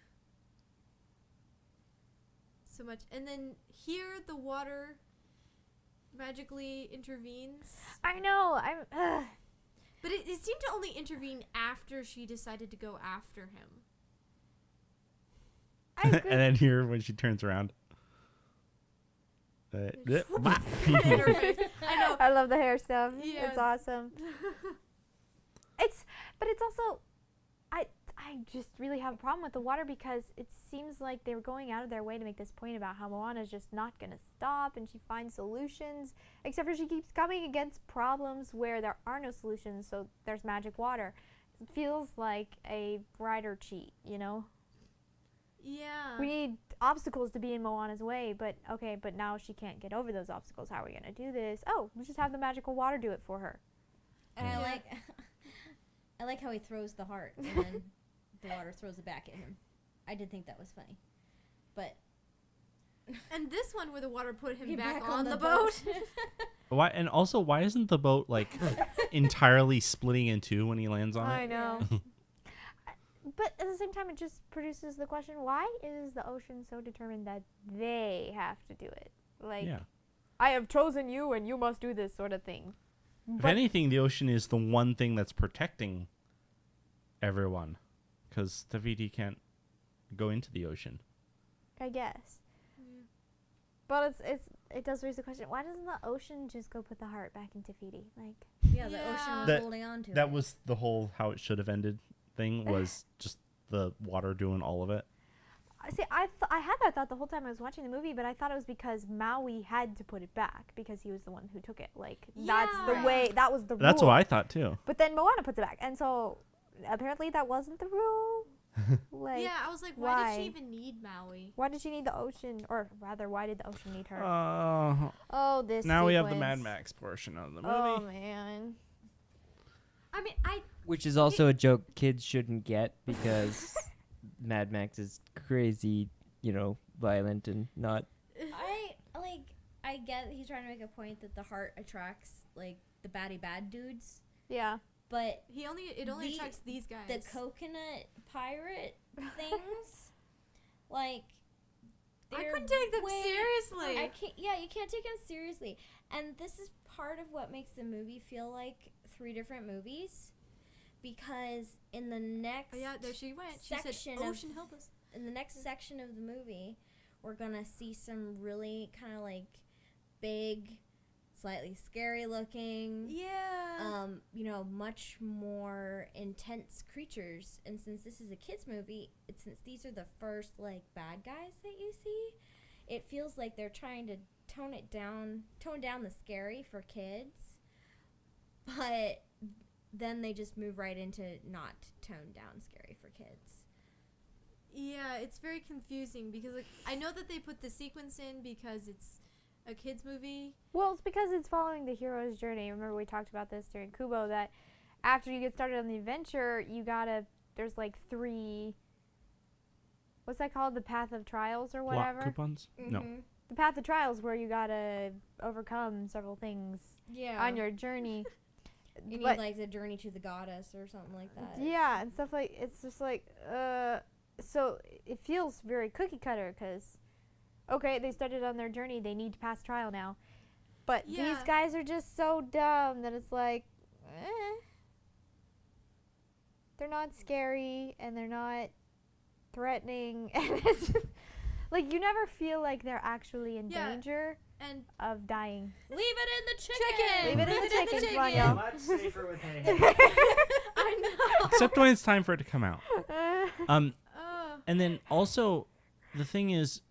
so much? And then here, the water magically intervenes. I know. But it seemed to only intervene after she decided to go after him. I agree. And then here when she turns around. In her face. I know. I love the hair stuff. Yeah. It's awesome. But it's also, I just really have a problem with the water because it seems like they were going out of their way to make this point about how Moana's just not going to stop and she finds solutions, except for she keeps coming against problems where there are no solutions, so there's magic water. It feels like a writer cheat, you know? Yeah. We need obstacles to be in Moana's way, but now she can't get over those obstacles. How are we going to do this? Oh, we'll just have the magical water do it for her. And Yeah. I like how he throws the heart and then the water throws it back at him. I did think that was funny. But And this one where the water put him Get back on the boat. Why and also why isn't the boat like entirely splitting in two when he lands on I it? know. But at the same time, it just produces the question, why is the ocean so determined that they have to do it? Like, Yeah. I have chosen you and you must do this sort of thing. If But anything, the ocean is the one thing that's protecting everyone, because Tafiti can't go into the ocean. I guess. But it does raise the question, why doesn't the ocean just go put the heart back into Fidi? Like, yeah, the ocean was That- holding on to it. That was the whole how it should have ended thing, was just the water doing all of it. see, I had that thought the whole time I was watching the movie, but I thought it was because Maui had to put it back because he was the one who took it. Like, that's the Yeah. way, that was the rule. That's what I thought too. But then Moana puts it back, and so apparently that wasn't the rule. Like, Yeah, I was like, why did why? she even need Maui? why did she need the ocean, or rather, why did the ocean need her? Oh, This now we have the sequence. Mad Max portion of the movie. Oh man. I mean, Which is also a joke kids shouldn't get because Mad Max is crazy, violent and not. I like. I get he's trying to make a point that the heart attracts like the baddie bad dudes, Yeah. but It only The- attracts these guys. the coconut pirate things, like I they're couldn't take them way- seriously. I can't. Yeah, you can't take them seriously, and this is part of what makes the movie feel like 3 different movies, because in the next Oh yeah, there she went. She said, section of- "Ocean, help us." in the next section of the movie, we're gonna see some really kind of like big, slightly scary looking, Yeah. much more intense creatures. And since this is a kids movie, since these are the first like bad guys that you see, it feels like they're trying to tone down the scary for kids, but then they just move right into not toned down scary for kids. Yeah, it's very confusing because like I know that they put the sequence in because it's a kids movie. Well, it's because it's following the hero's journey. Remember we talked about this during Kubo, that after you get started on the adventure, there's like 3, what's that called? The path of trials or Block whatever? coupons? No. Mm-hmm. The path of trials, where you gotta overcome several things Yeah. on your journey. You need But- like the journey to the goddess or something like that. Yeah, and stuff like, it's just like, so it feels very cookie cutter because, okay, they started on their journey, they need to pass trial now. But these Yeah. guys are just so dumb that it's like, they're not scary and they're not threatening. And it's just, like, you never feel like they're actually in Yeah. danger And of dying. Leave it in the chicken. Leave it in the chicken, come on, y'all. Much safer with hay. I know. Except when it's time for it to come out. Oh. And then also, the thing is,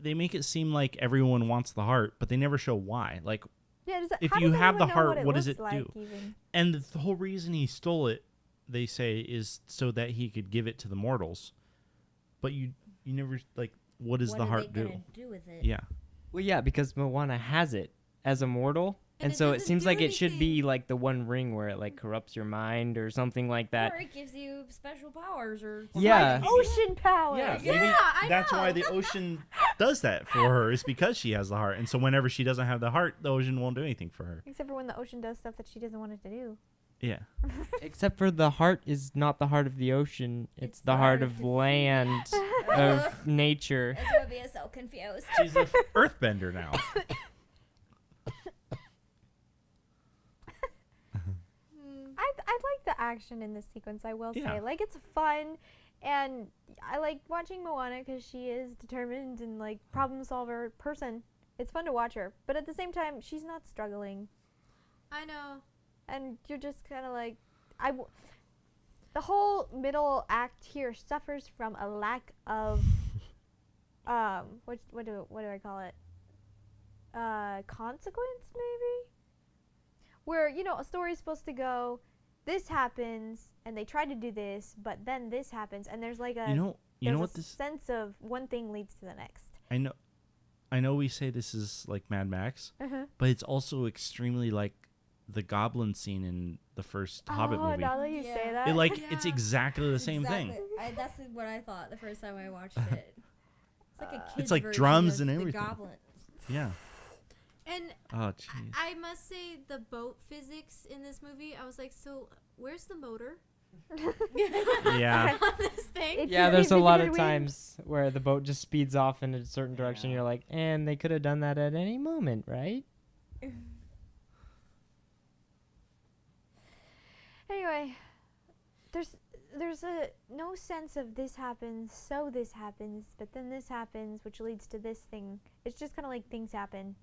they make it seem like everyone wants the heart, but they never show why. Like, Yeah, If how you does have the anyone know heart, what does looks it like do? even? and the whole reason he stole it, they say, is so that he could give it to the mortals. But you never, like, what does What the are heart they do? gonna do with it? Yeah. Well, yeah, because Moana has it as a mortal, And and it so it doesn't seems do like it should be anything. like the One Ring where it like corrupts your mind or something like that. Or it gives you special powers or Yeah. Ocean power. Yeah, Yeah, maybe I that's know. why the ocean does that for her, is because she has the heart. And so whenever she doesn't have the heart, the ocean won't do anything for her. Except for when the ocean does stuff that she doesn't want it to do. Yeah. Except for the heart is not the heart of the ocean; it's the heart of land, of nature. That's what be so confused. She's an earthbender now. I like the action in this sequence, I will Yeah. say. Like, it's fun, and I like watching Moana because she is determined and, like, problem solver person. It's fun to watch her. But at the same time, she's not struggling. I know. And you're just kind of like, the whole middle act here suffers from a lack of, what do I call it? Consequence, maybe? Where, you know, a story's supposed to go, this happens, and they try to do this, but then this happens, and there's like a, You know there's what a this? sense of one thing leads to the next. I know we say this is like Mad Max, Uh-huh. but it's also extremely like the goblin scene in the first Hobbit movie. Now that you say Yeah. that. It like it's Yeah. exactly the same thing. That's what I thought the first time I watched it. It's like a kid's It's like version drums of and the everything. Goblins. Yeah. And Oh jeez. I must say the boat physics in this movie, I was like, so where's the motor Yeah. on this thing? It's Yeah, just there's a lot of weird. times where the boat just speeds off in a certain direction. Yeah. You're like, and they could have done that at any moment, right? Anyway, there's a no sense of this happens, so this happens, but then this happens, which leads to this thing. It's just kind of like things happen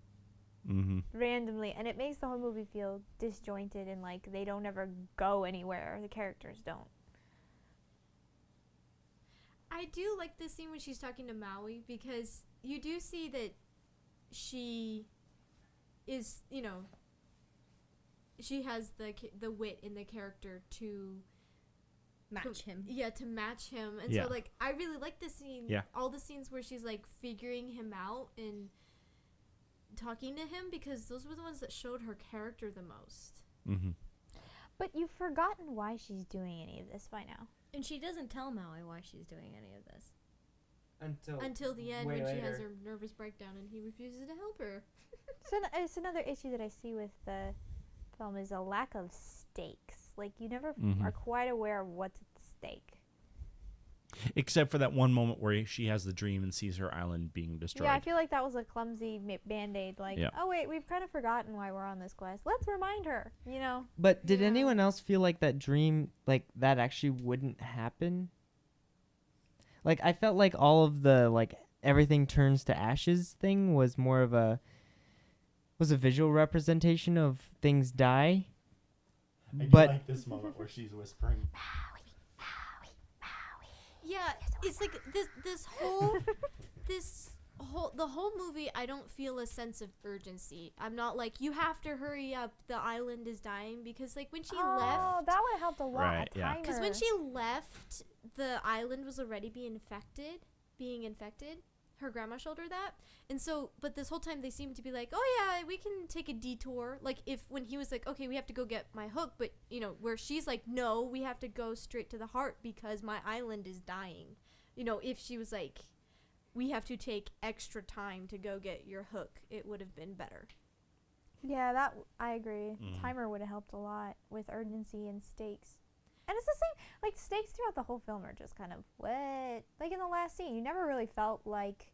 Mm-hmm. randomly, and it makes the whole movie feel disjointed and like they don't ever go anywhere. The characters don't. I do like this scene when she's talking to Maui because you do see that she is, you know, she has the wit in the character to Match him. Yeah, to match him. And Yeah. so like I really like this scene. Yeah. All the scenes where she's like figuring him out and talking to him because those were the ones that showed her character the most. Mm-hmm. But you've forgotten why she's doing any of this by now. And she doesn't tell Maui why she's doing any of this. Until Until the end way when she has later. her nervous breakdown and he refuses to help her. So it's another issue that I see with the film is a lack of stakes. Like you never are quite aware of what's at stake. Except for that one moment where she has the dream and sees her island being destroyed. Yeah, I feel like that was a clumsy band-aid. Like, oh wait, we've kind of forgotten why we're on this quest. Let's remind her, you know? But did anyone else feel like that dream, like, that actually wouldn't happen? Like, I felt like all of the, like, everything turns to ashes thing was more of a visual representation of things die. I But like this moment where she's whispering. Yeah, it's like the whole movie. I don't feel a sense of urgency. I'm not like, you have to hurry up. The island is dying, because like when she left, that would have helped a lot. Right, yeah. because when she left, the island was already being infected. Her grandma showed her that, and so, but this whole time they seem to be like, oh yeah, we can take a detour. Like when he was like, okay, we have to go get my hook, but you know, where she's like, no, we have to go straight to the heart because my island is dying. You know, if she was like, we have to take extra time to go get your hook, it would have been better. Yeah, I agree. Timer would have helped a lot with urgency and stakes. And it's the same, like, stakes throughout the whole film are just kind of, what? Like, in the last scene, you never really felt like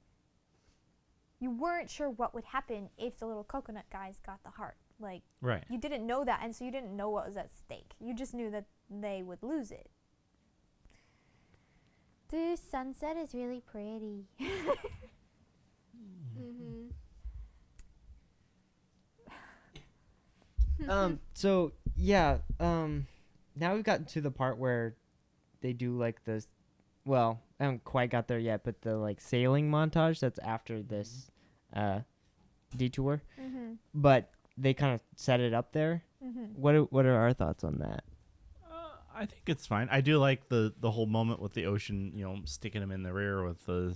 you weren't sure what would happen if the little coconut guys got the heart. Like, Right. you didn't know that, and so you didn't know what was at stake. You just knew that they would lose it. The sunset is really pretty. So, yeah, now we've gotten to the part where they do, like, this, well, I haven't quite got there yet, but the, like, sailing montage that's after this detour. But they kind of set it up there. What are our thoughts on that? I think it's fine. I do like the whole moment with the ocean, you know, sticking him in the rear with the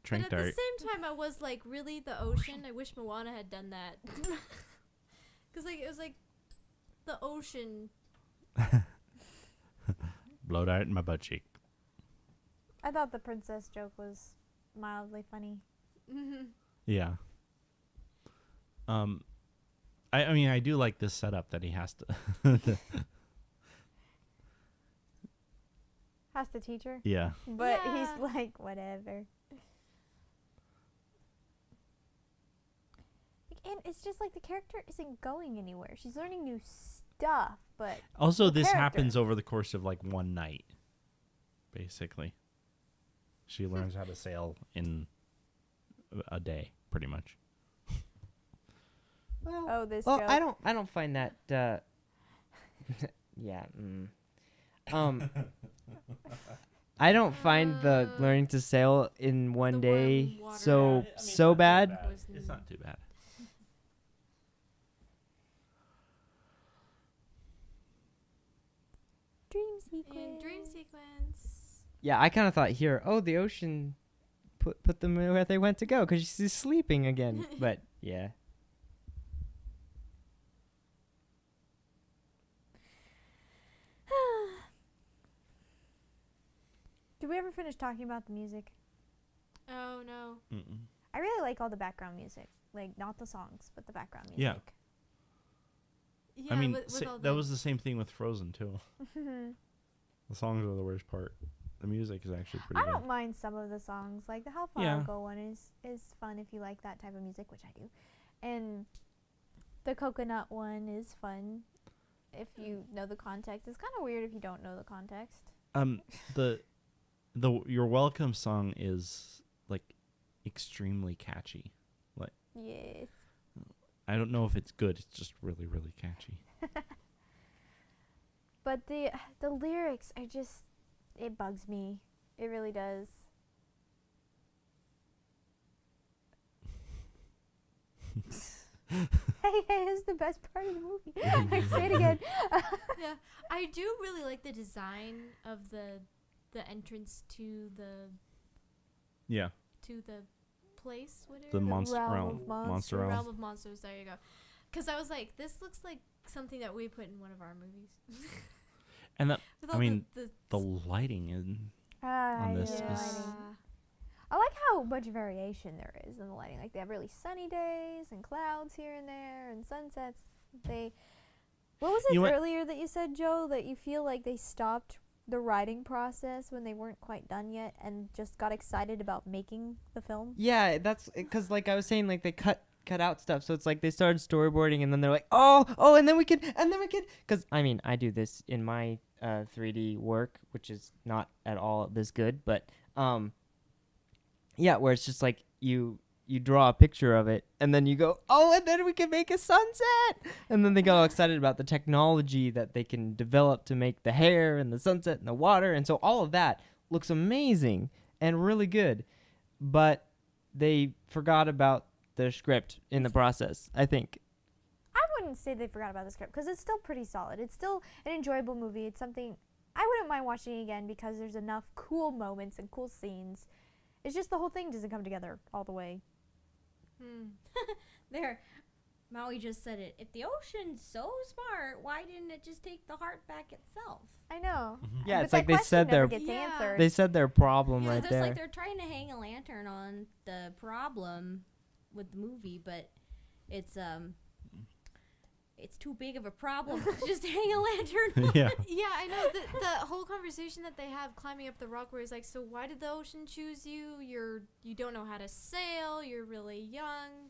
trank But at dart. the same time, I was like, really, the ocean? I wish Moana had done that. Because like, it was like the ocean. Blow dart in my butt cheek. I thought the princess joke was mildly funny. Yeah. I mean, I do like this setup that he has to. Has to teach her. Yeah. But Yeah. he's like, whatever. And it's just like the character isn't going anywhere. She's learning new stuff, but Also, the this character. happens over the course of like one night, basically. She learns how to sail in a day, pretty much. oh, this Well, joke. I don't find that. Yeah. I don't find the learning to sail in one The day warm water. so bad. It's not too bad. Dream sequence. In dream sequence. Yeah, I kind of thought here, oh, the ocean put them where they went to go because she's sleeping again. But yeah. Did we ever finish talking about the music? Oh no. Mm-mm. I really like all the background music. Like, not the songs, but the background music. Yeah. Yeah, I mean, with all that was the same thing with Frozen too. Yeah. The songs are the worst part. The music is actually pretty I good. don't mind some of the songs. Like the How Far Yeah. I'll Go one is fun if you like that type of music, which I do. And the Coconut one is fun if you know the context. It's kind of weird if you don't know the context. The Your Welcome song is like extremely catchy. Like, Yes. I don't know if it's good. It's just really, really catchy. But the lyrics are just, it bugs me. It really does. Hey, is the best part of the movie. I say it again. Yeah, I do really like the design of the entrance to the Yeah. place. What The area? monster Realm realm. of Monster Monsters. Realm of Monsters. There you go. Because I was like, this looks like something that we put in one of our movies. And that, With I all mean, the the lighting in Ah, on this yeah. is- I like how much variation there is in the lighting. Like they have really sunny days and clouds here and there and sunsets. What was it You know what? earlier that you said, Joe, that you feel like they stopped the writing process when they weren't quite done yet and just got excited about making the film? Yeah, that's because like I was saying, like they cut out stuff. So it's like they started storyboarding and then they're like, oh, and then we could, because I mean, I do this in my 3D work, which is not at all this good, but yeah, where it's just like you draw a picture of it and then you go, and then we can make a sunset, and then they got all excited about the technology that they can develop to make the hair and the sunset and the water, and so all of that looks amazing and really good, but they forgot about the script in the process, I think. I wouldn't say they forgot about the script because it's still pretty solid. It's still an enjoyable movie. It's something I wouldn't mind watching again because there's enough cool moments and cool scenes. It's just the whole thing doesn't come together all the way. There, Maui just said it. If the ocean's so smart, why didn't it just take the heart back itself? I know. Yeah, But it's like that they question said never their gets Yeah. answered. they said their problem Yeah, right there's there. like they're trying to hang a lantern on the problem with the movie, but it's too big of a problem to just hang a lantern on. Yeah. Yeah, I know the whole conversation that they have climbing up the rock, where it's like, so why did the ocean choose you? You don't know how to sail. You're really young.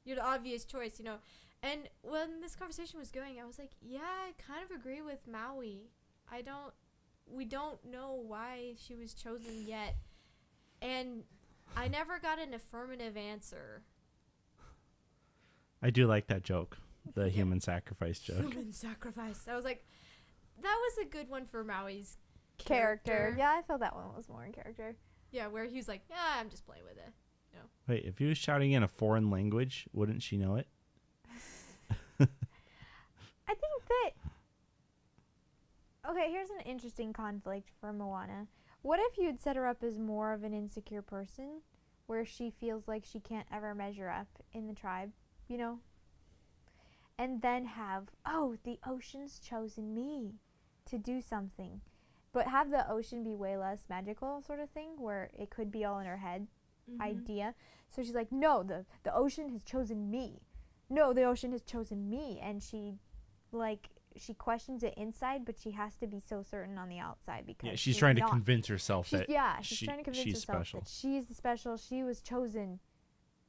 You're the obvious choice, you know. And when this conversation was going, I was like, yeah, I kind of agree with Maui. We don't know why she was chosen yet, and I never got an affirmative answer. I do like that joke, the human sacrifice joke. Human sacrifice. I was like, that was a good one for Maui's character. Yeah, I felt that one was more in character. Yeah, where he's like, yeah, I'm just playing with it. Wait, if he was shouting in a foreign language, wouldn't she know it? I think that. Okay, here's an interesting conflict for Moana. What if you'd set her up as more of an insecure person, where she feels like she can't ever measure up in the tribe, you know? And then have, the ocean's chosen me to do something. But have the ocean be way less magical sort of thing, where it could be all in her head idea. So she's like, no, the ocean has chosen me. No, the ocean has chosen me. And she questions it inside, but she has to be so certain on the outside because She's trying to not. convince herself that She's trying to convince she's herself special. that she's the special. She was chosen.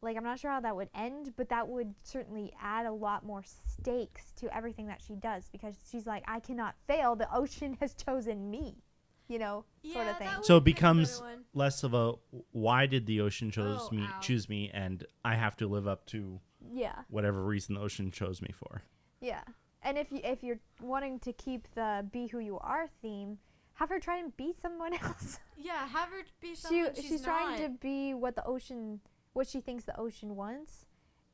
Like, I'm not sure how that would end, but that would certainly add a lot more stakes to everything that she does because she's like, I cannot fail. The ocean has chosen me, you know, sort of thing. So it becomes less of a why did the ocean choose me, and I have to live up to whatever reason the ocean chose me for. Yeah. And if you're wanting to keep the be who you are theme, have her try and be someone else. Yeah, have her be someone she's trying to be what she thinks the ocean wants,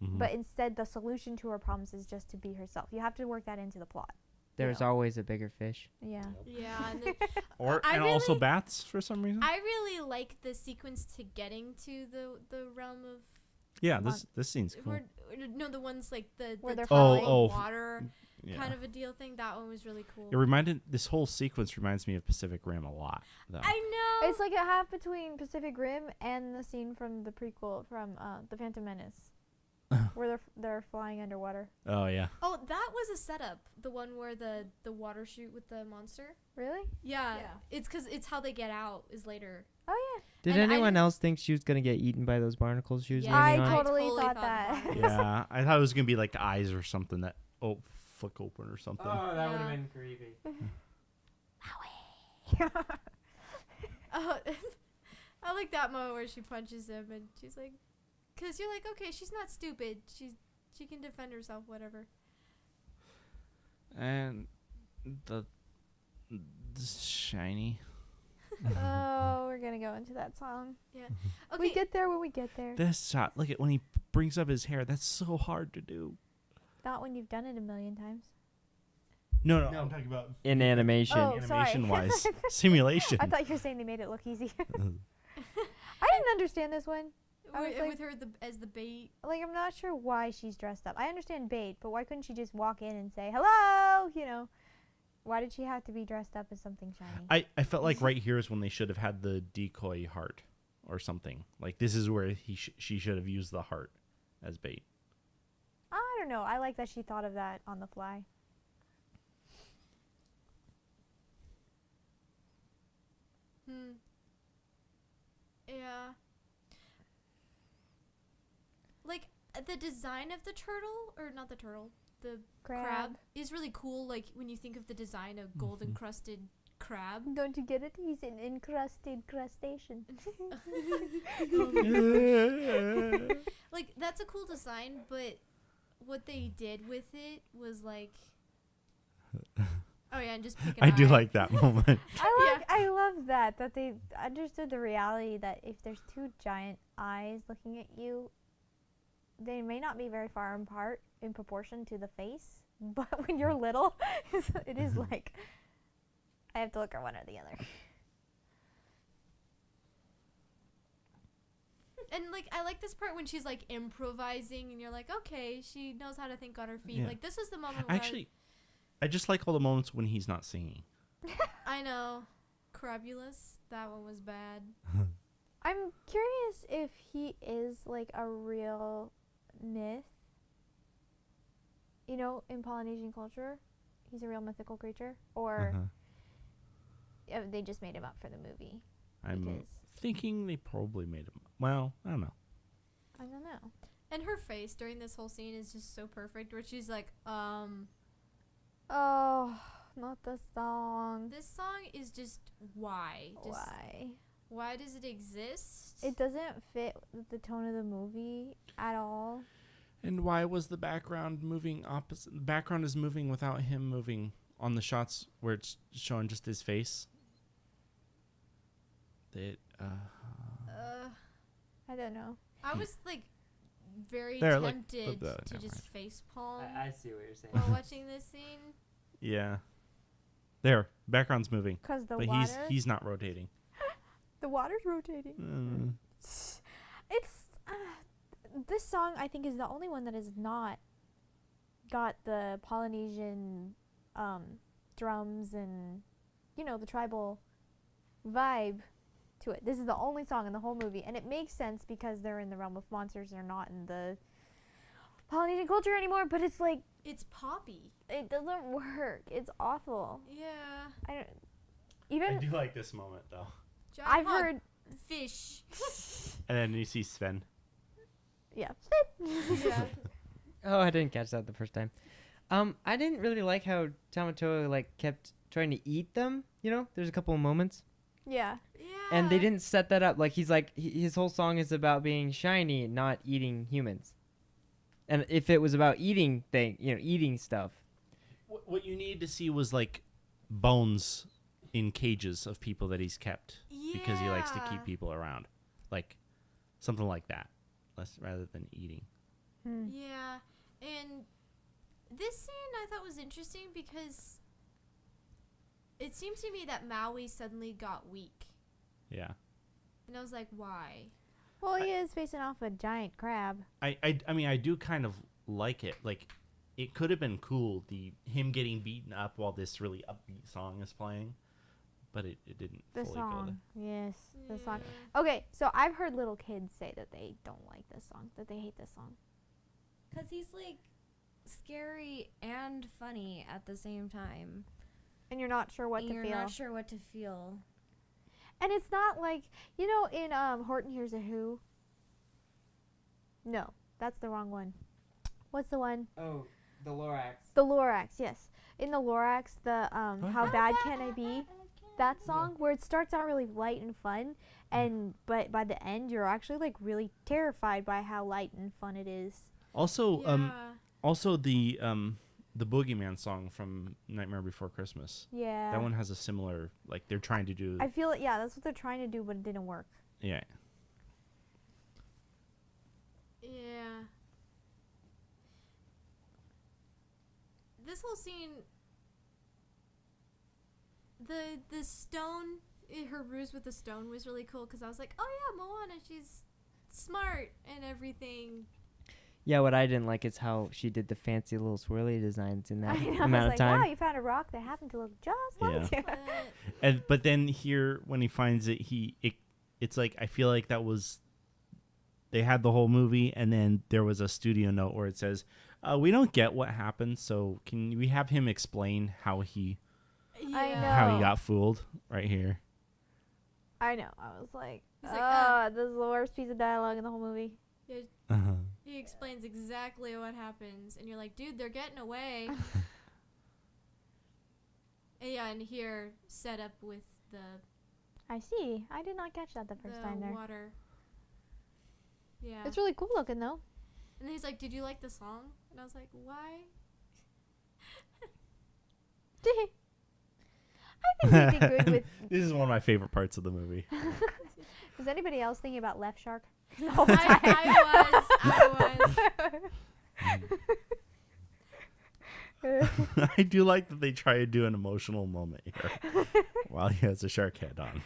but instead the solution to her problems is just to be herself. You have to work that into the plot. There's always a bigger fish. Yeah. Yeah. And then, And also bats for some reason. I really like the sequence to getting to the realm of. Yeah, this scene's cool. The ones like where they're tunnel flying. water Yeah. kind of a deal thing. That one was really cool. This whole sequence reminds me of Pacific Rim a lot, though. I know. It's like a half between Pacific Rim and the scene from the prequel from The Phantom Menace, where they're flying underwater. Oh yeah. Oh, that was a setup. The one where the water shoot with the monster. Really? Yeah. It's because it's how they get out is later. Oh yeah. Did And anyone else think she was gonna get eaten by those barnacles she was Yeah. landing I on? totally totally thought thought that. about it. Yeah, I thought it was gonna be like eyes or something that flick open or something. that Yeah. would've been creepy. Oh, I like that moment where she punches him and she's like, because you're like, okay, she's not stupid. She can defend herself, whatever. And the shiny. Oh, we're gonna go into that song. Yeah. We Okay. get there when we get there. This shot. Look at when he brings up his hair. That's so hard to do. Not when you've done it a million times. No, No. I'm talking about In animation. Oh, sorry. animation wise, simulation. I thought you were saying they made it look easy. I didn't understand this one. I was like- with her as the bait. Like, I'm not sure why she's dressed up. I understand bait, but why couldn't she just walk in and say, hello, you know? Why did she have to be dressed up as something shiny? I felt like right here is when they should have had the decoy heart. or something. Like this is where she should have used the heart as bait. I don't know. I like that she thought of that on the fly. Yeah. Like the design of the turtle, or not the turtle, the crab is really cool. Like when you think of the design of gold encrusted crab. Don't you get it? He's an encrusted crustacean. Like that's a cool design, but what they did with it was like, oh yeah, and just pick an I do eye. like that moment. I love that they understood the reality that if there's two giant eyes looking at you, they may not be very far apart in proportion to the face, but when you're little, it is like I have to look at one or the other. And like I like this part when she's like improvising, and you're like, okay, she knows how to think on her feet. Yeah. Like this is the moment. Where Actually, I just like all the moments when he's not singing. I know, Crabulous. That one was bad. I'm curious if he is like a real myth. You know, in Polynesian culture, he's a real mythical creature, or they just made him up for the movie. I'm Because thinking they probably made him. Well, I don't know. I don't know. And her face during this whole scene is just so perfect, where she's like, Oh, not the song. this song is just why? Just Why? why does it exist? It doesn't fit with the tone of the movie at all. And why was the background moving opposite? The background is moving without him moving on the shots where it's showing just his face. I don't know. I was like very There, like, tempted the- to never just face palm I see what you're saying. while watching this scene. Yeah. There, background's moving, Because the but water. he's not rotating. The water's rotating. It's this song I think is the only one that has not got the Polynesian drums and the tribal vibe to it. This is the only song in the whole movie, and it makes sense because they're in the realm of monsters. They're not in the Polynesian culture anymore, but it's like It's poppy. it doesn't work. It's awful. Yeah. I don't even do like this moment though. Giant I've hog heard fish. And then you see Sven. yeah. Yeah. Oh, I didn't catch that the first time. I didn't really like how Tamatoa like kept trying to eat them. There's a couple of moments, Yeah. Yeah. and they didn't set that up. Like he's like his whole song is about being shiny, not eating humans. And if it was about eating eating stuff. What you need to see was like bones in cages of people that he's kept because he likes to keep people around, like something like that, rather than eating. Yeah. And this scene I thought was interesting because it seems to me that Maui suddenly got weak. Yeah. And I was like, why? Well, he is facing off a giant crab. I mean, I do kind of like it. Like, it could have been cool, him getting beaten up while this really upbeat song is playing, but it didn't The fully go song. Yes, the song. Yeah. Okay, so I've heard little kids say that they don't like this song, that they hate this song. Because he's like scary and funny at the same time. And you're not sure what And to you're feel. not sure what to feel. And it's not like, in Horton Hears a Who. No, that's the wrong one. What's the one? Oh, the Lorax. The Lorax, yes. In the Lorax, the How Bad Can I Be? That song where it starts out really light and fun, but by the end you're actually like really terrified by how light and fun it is. Also, Yeah. also the Boogeyman song from Nightmare Before Christmas. Yeah. That one has a similar, like they're trying to do. I feel it. Yeah, that's what they're trying to do, but it didn't work. Yeah. Yeah. This whole scene, the stone, her ruse with the stone was really cool because I was like, oh yeah, Moana, she's smart and everything. Yeah, what I didn't like is how she did the fancy little swirly designs in that I know, amount I was of like, time. wow, you found a rock that happened to look just like you. But But then here, when he finds it, it's like I feel like that was they had the whole movie, and then there was a studio note where it says, "We don't get what happened, so can we have him explain how he I know. how he got fooled right here?" I know. I was like, He's like, this is the worst piece of dialogue in the whole movie. Uh-huh. He explains exactly what happens, and you're like, dude, they're getting away. And yeah, and here set up with the I see. I did not catch that the first time there. water. Yeah. It's really cool looking though. And then he's like, did you like the song? And I was like, why? I think we did good with. This is one of my favorite parts of the movie. Is anybody else thinking about Left Shark? I I do like that they try to do an emotional moment here while he has a shark head on.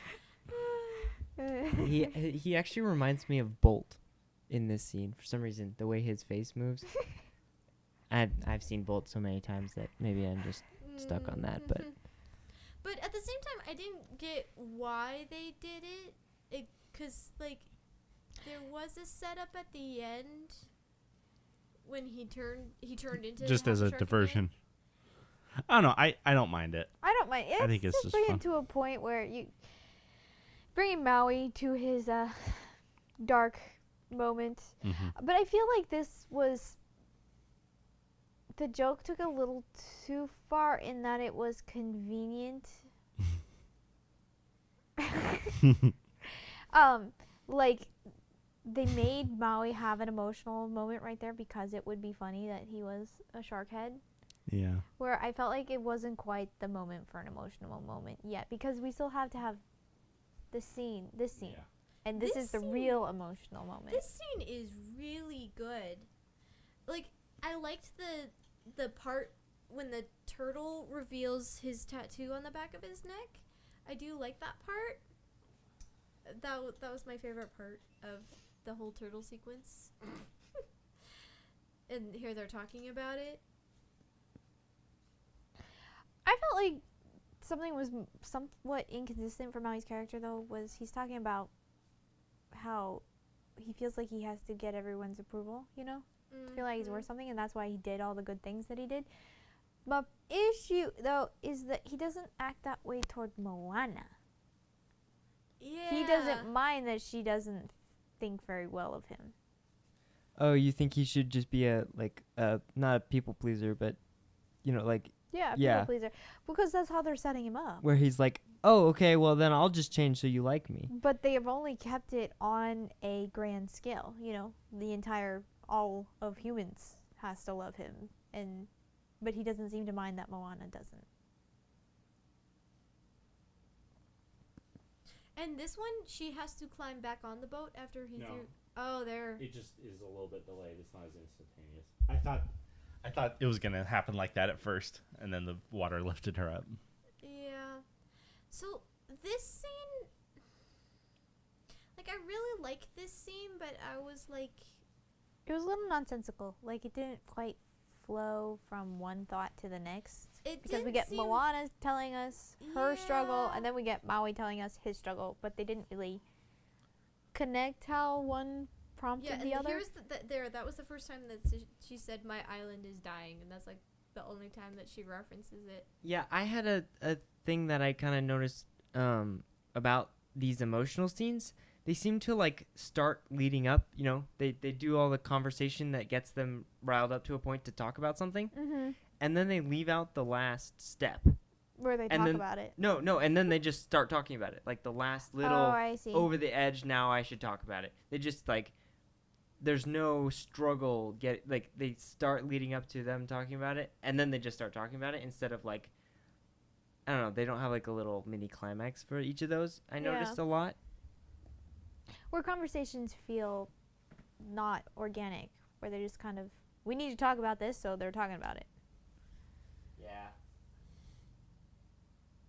He actually reminds me of Bolt in this scene for some reason. The way his face moves. I've seen Bolt so many times that maybe I'm just stuck on that. But But at the same time, I didn't get why they did it. Because, like, there was a setup at the end when he turned into Just half as a shark diversion. I don't know. I don't mind it. I don't mind. I think it's just just bring fun. it to a point where you bringing Maui to his dark moment. Mhm. But I feel like this was the joke took a little too far in that it was convenient. Like they made Maui have an emotional moment right there because it would be funny that he was a shark head. Yeah. Where I felt like it wasn't quite the moment for an emotional moment yet because we still have to have this scene. Yeah. And this This is the scene- real emotional moment. This scene is really good. Like, I liked the part when the turtle reveals his tattoo on the back of his neck. I do like that part. That was my favorite part of the whole turtle sequence. And here they're talking about it. I felt like something was somewhat inconsistent for Maui's character though was he's talking about how he feels like he has to get everyone's approval, you know? Feel like he's worth something and that's why he did all the good things that he did. My issue though is that he doesn't act that way toward Moana. Yeah. He doesn't mind that she doesn't think very well of him. oh, you think he should just be not a people pleaser, but like Yeah, Yeah. people pleaser. Because that's how they're setting him up. where he's like, oh, okay, well then I'll just change so you like me. But they have only kept it on a grand scale, all of humans has to love him but he doesn't seem to mind that Moana doesn't. And this one, she has to climb back on the boat after he No. threw. Oh, there. It just is a little bit delayed. It's not as instantaneous. I thought it was gonna happen like that at first, and then the water lifted her up. Yeah. So this scene, like, I really like this scene, but I was like, It was a little nonsensical. Like it didn't quite flow from one thought to the next. it Because we didn't get seem- Moana telling us her struggle, Yeah. and then we get Maui telling us his struggle, but they didn't really connect how one prompted Yeah, the and other. here's that was the first time that she said my island is dying, and that's like the only time that she references it. Yeah, I had a thing that I kind of noticed about these emotional scenes. They seem to like start leading up, they do all the conversation that gets them riled up to a point to talk about something, Mm-hmm. and then they leave out the last step. Where they And talk then- about it. No, and then they just start talking about it. Like the last Oh, little I see. over the edge, now I should talk about it. They just like there's no struggle they start leading up to them talking about it, and then they just start talking about it instead of like I don't know, they don't have like a little mini climax for each of those. I Yeah. noticed a lot. Where conversations feel not organic, where they're just kind of, we need to talk about this, so they're talking about it. Yeah.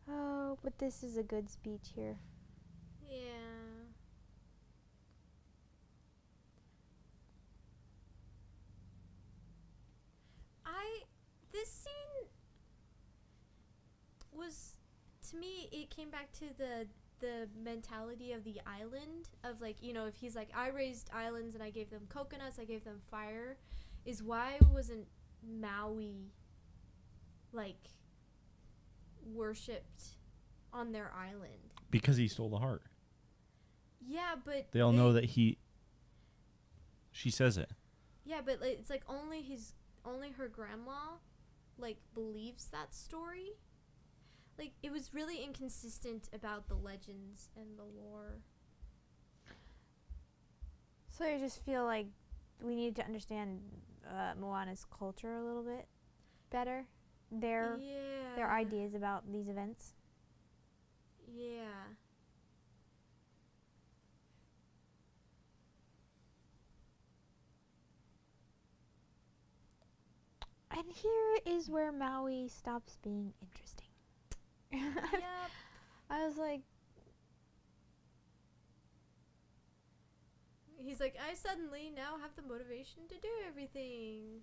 Oh, but this is a good speech here. Yeah. This scene was, to me, it came back to the mentality of the island of like, you know, if he's like, I raised islands and I gave them coconuts, I gave them fire, is why wasn't Maui like worshipped on their island? Because he stole the heart. Yeah, but They all know that she says it. Yeah, but like, it's like only her grandma like believes that story. Like, it was really inconsistent about the legends and the lore. So I just feel like we need to understand Moana's culture a little bit better. Their ideas about these events. Yeah. And here is where Maui stops being interesting. Yep. I was like, He's like, I suddenly now have the motivation to do everything.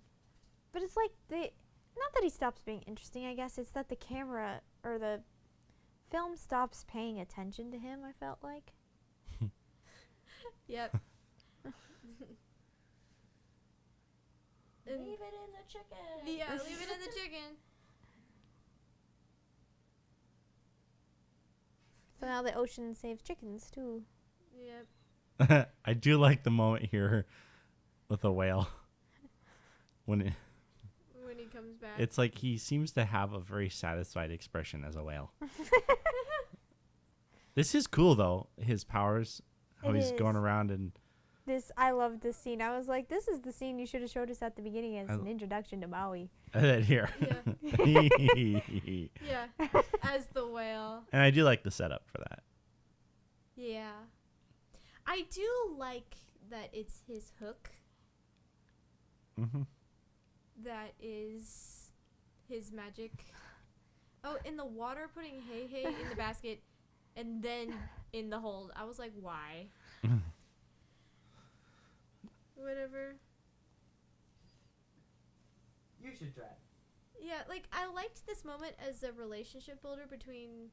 but it's like not that he stops being interesting, I guess. It's that the camera or the film stops paying attention to him, I felt like. Yep. Leave it in the chicken. Yeah, leave it in the chicken. So now the ocean saves chickens, too. Yep. I do like the moment here with the whale. When When he comes back. it's like he seems to have a very satisfied expression as a whale. This is cool though, his powers, how It he's is. going around and I love this scene. I was like, this is the scene you should have showed us at the beginning as an introduction to Maui. then here. Yeah. As the whale. And I do like the setup for that. Yeah. I do like that it's his hook Mm-hmm. that is his magic. Oh, in the water, putting hey in the basket and then in the hold. I was like, why? Whatever. You should try. Yeah, like, I liked this moment as a relationship builder between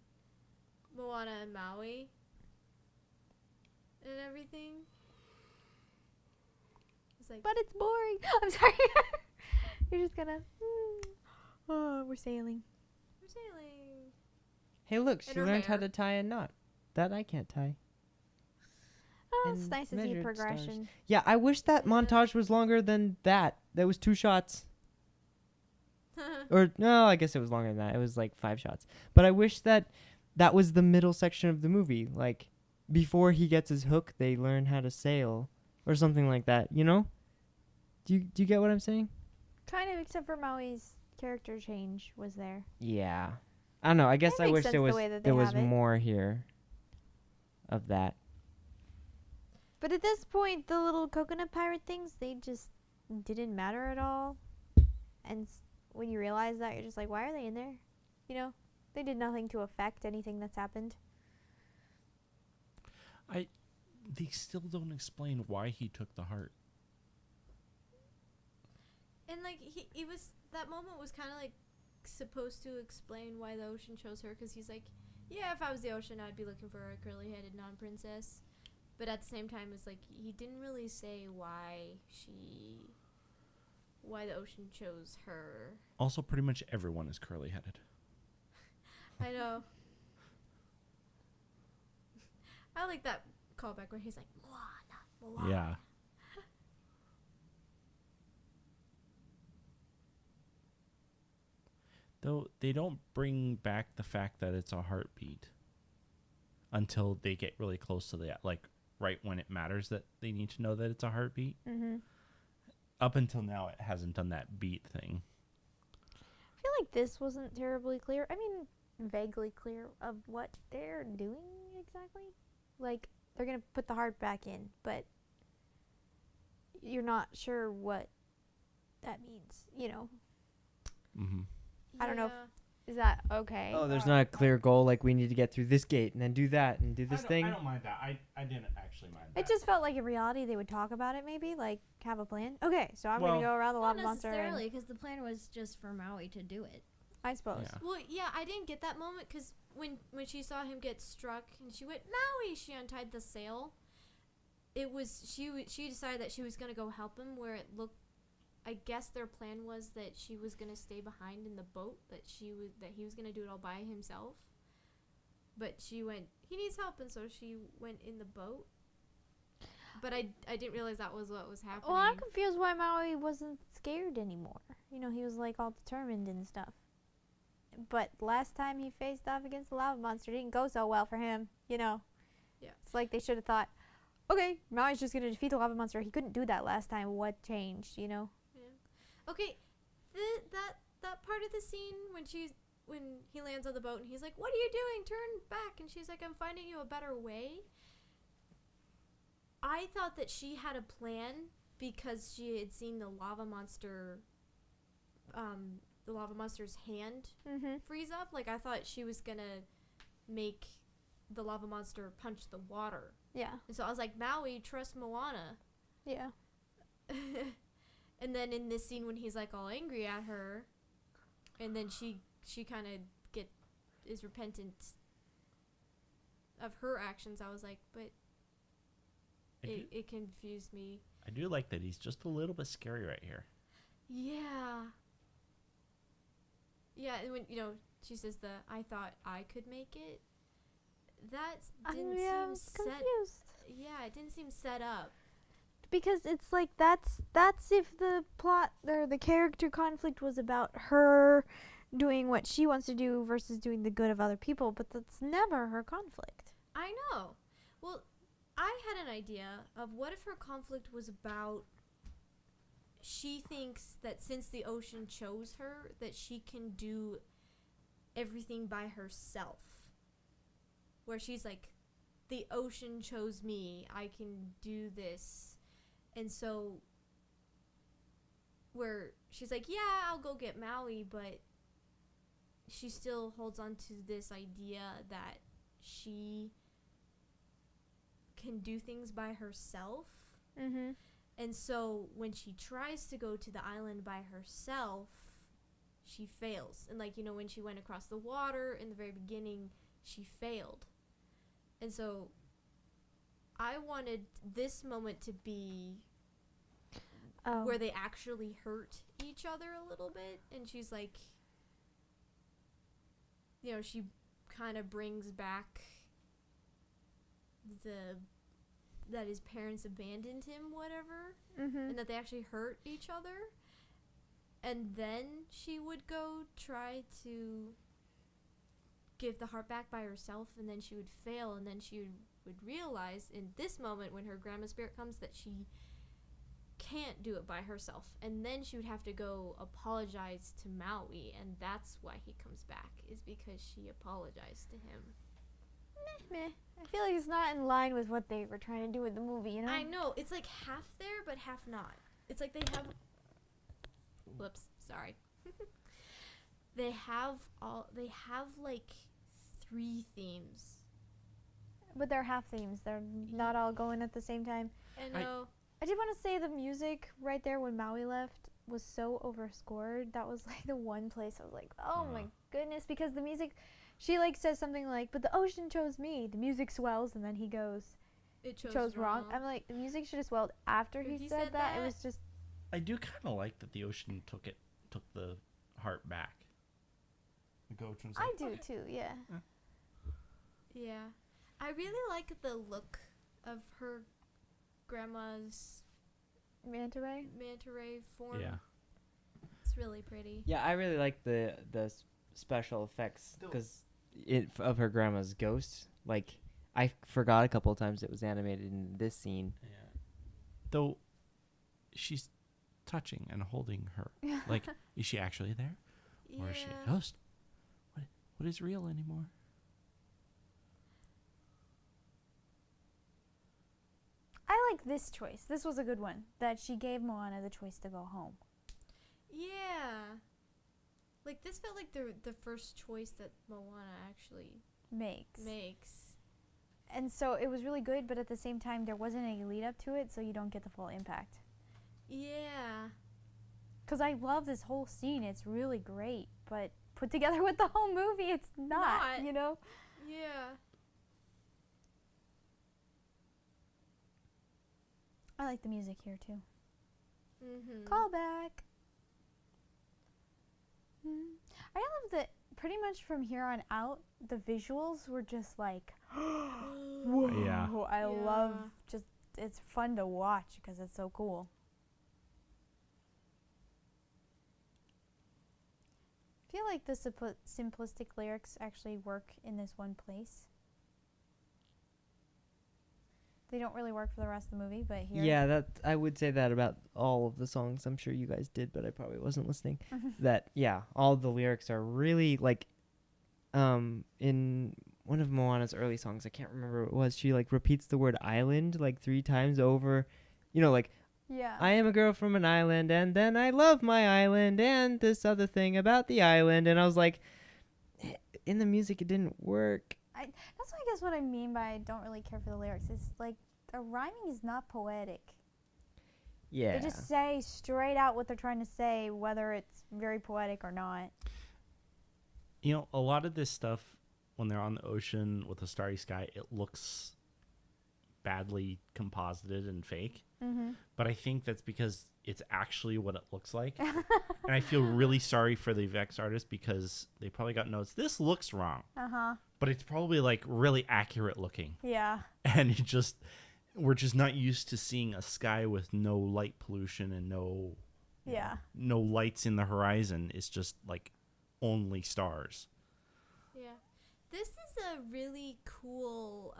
Moana and Maui and everything. It's like, But it's boring. I'm sorry. You're just gonna. Oh, we're sailing. we're sailing. Hey, look, And she her learned how hair. to tie a knot. That I can't tie. Oh, it's And nice to see measured progression. Yeah, I wish that Yeah. montage was longer than that. That was 2 shots. Or, no, I guess it was longer than that. It was like 5 shots. But I wish that was the middle section of the movie. Like, before he gets his hook, they learn how to sail. Or something like that, you know? Do you get what I'm saying? Kind of, except for Maui's character change was there. Yeah. I don't know. I guess It I makes wish sense there the was way that there they was have it. more here of that. But at this point, the little coconut pirate things, they just didn't matter at all. And when you realize that, you're just like, why are they in there? You know? They did nothing to affect anything that's happened. They still don't explain why he took the heart. And like he was, that moment was kind of like supposed to explain why the ocean chose her, because he's like, yeah, if I was the ocean, I'd be looking for a curly-headed non-princess. But at the same time, it's like he didn't really say why the ocean chose her. Also, pretty much everyone is curly-headed. I know. I like that callback where he's like, Moana, Moana. Yeah. Though they don't bring back the fact that it's a heartbeat until they get really close to that, like right when it matters that they need to know that it's a heartbeat. Mm-hmm. Up until now, it hasn't done that beat thing. I feel like this wasn't terribly clear. I mean, vaguely clear of what they're doing exactly. Like, they're going to put the heart back in, but you're not sure what that means, you know? Mm-hmm. I don't know if- Yeah. Is that okay? Oh, there's not a clear goal like we need to get through this gate and then do that and do this thing. I don't mind that. I didn't actually mind that. It just felt like in reality they would talk about it maybe, like have a plan. Okay, so I'm Well- going to go around the Not lava monster. And necessarily, because the plan was just for Maui to do it. I suppose. Yeah. Well, yeah, I didn't get that moment because when she saw him get struck and she went Maui, she untied the sail. It was she decided that she was gonna go help him. Where it looked, I guess their plan was that she was gonna stay behind in the boat. That he was gonna do it all by himself. But she went. He needs help, and so she went in the boat. But I didn't realize that was what was happening. Well, I'm confused why Maui wasn't scared anymore. You know, he was like all determined and stuff. But last time he faced off against the lava monster, it didn't go so well for him. You know. Yeah. It's like they should have thought, okay, Maui's just gonna defeat the lava monster. He couldn't do that last time. What changed? You know. Yeah. Okay, that part of the scene when he lands on the boat and he's like, "What are you doing? Turn back!" And she's like, "I'm finding you a better way." I thought that she had a plan because she had seen the lava monster's hand Mm-hmm. freeze up. Like, I thought she was gonna make the lava monster punch the water. Yeah. And so I was like, Maui, trust Moana. Yeah. And then in this scene when he's like all angry at her, and then she kind of is repentant of her actions, I was like, but it confused me. I do like that he's just a little bit scary right here. Yeah. Yeah, and when, she says I thought I could make it, that didn't I seem was set. confused. Yeah, it didn't seem set up. Because it's like that's if the plot or the character conflict was about her doing what she wants to do versus doing the good of other people, but that's never her conflict. I know. Well, I had an idea of what if her conflict was about she thinks that since the ocean chose her, that she can do everything by herself. Where she's like, the ocean chose me, I can do this. And so, where she's like, yeah, I'll go get Maui, but she still holds on to this idea that she can do things by herself. Mm-hmm. And so when she tries to go to the island by herself, she fails. And when she went across the water in the very beginning, she failed. And so I wanted this moment to be where they actually hurt each other a little bit. And she's like, she kind of brings back that his parents abandoned him, whatever, Mm-hmm. and that they actually hurt each other. And then she would go try to give the heart back by herself, and then she would fail, and then she would realize in this moment when her grandma spirit comes that she can't do it by herself, and then she would have to go apologize to Maui, and that's why he comes back, is because she apologized to him. Meh. I feel like it's not in line with what they were trying to do with the movie, you know? I know, it's like half there but half not. It's like they have they have like 3 themes. But they're half themes. They're not all going at the same time. I know. I did want to say the music right there when Maui left was so overscored. That was like the one place I was like, oh my goodness, because the music, she like says something like, but the ocean chose me. The music swells, and then he goes, It chose wrong. I'm like, the music should have swelled after he said that. It was just. I do kind of like that the ocean took the heart back. The ocean's like, I do too, yeah. Yeah. I really like the look of her grandma's Manta ray? manta ray form. Yeah. It's really pretty. Yeah, I really like the special effects because of her grandma's ghost. Like, I forgot a couple of times it was animated in this scene. Yeah. Though she's touching and holding her. Like, is she actually there? Or is she a ghost? What is real anymore? I like this choice. This was a good one. That she gave Moana the choice to go home. Yeah. Like, this felt like the first choice that Moana actually makes. And so it was really good, but at the same time, there wasn't any lead up to it, so you don't get the full impact. Yeah. Because I love this whole scene. It's really great, but put together with the whole movie. It's not. You know. Yeah. I like the music here too. Mm-hmm. Callback. I love that pretty much from here on out, the visuals were just like, whoa. Yeah. I love just, it's fun to watch because it's so cool. I feel like the simplistic lyrics actually work in this one place. They don't really work for the rest of the movie, but here. Yeah, that I would say that about all of the songs. I'm sure you guys did, but I probably wasn't listening. That all the lyrics are really like, in one of Moana's early songs, I can't remember what it was. She like repeats the word island like 3 times over, like. Yeah. I am a girl from an island, and then I love my island, and this other thing about the island, and I was like, in the music it didn't work. That's I guess what I mean by I don't really care for the lyrics. It's like the rhyming is not poetic. Yeah. They just say straight out what they're trying to say, whether it's very poetic or not. A lot of this stuff, when they're on the ocean with a starry sky, it looks badly composited and fake. Mm-hmm. But I think that's because it's actually what it looks like. And I feel really sorry for the VX artist because they probably got notes. This looks wrong. Uh-huh. But it's probably like really accurate looking. Yeah. And we're just not used to seeing a sky with no light pollution and no lights in the horizon. It's just like only stars. Yeah. This is a really cool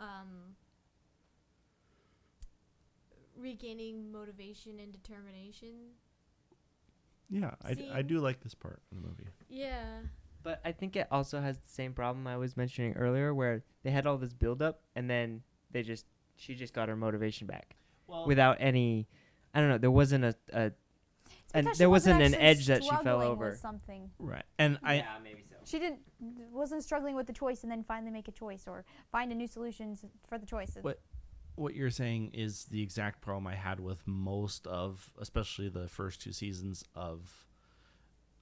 regaining motivation and determination. Yeah, I do like this part of the movie. Yeah. But I think it also has the same problem I was mentioning earlier, where they had all this build-up, and then she just got her motivation back without any. I don't know. There wasn't and there wasn't an edge that she fell over. With something. Right, and maybe so. She wasn't struggling with the choice and then finally make a choice or find a new solution for the choice. What you're saying is the exact problem I had with most of, especially the first 2 seasons of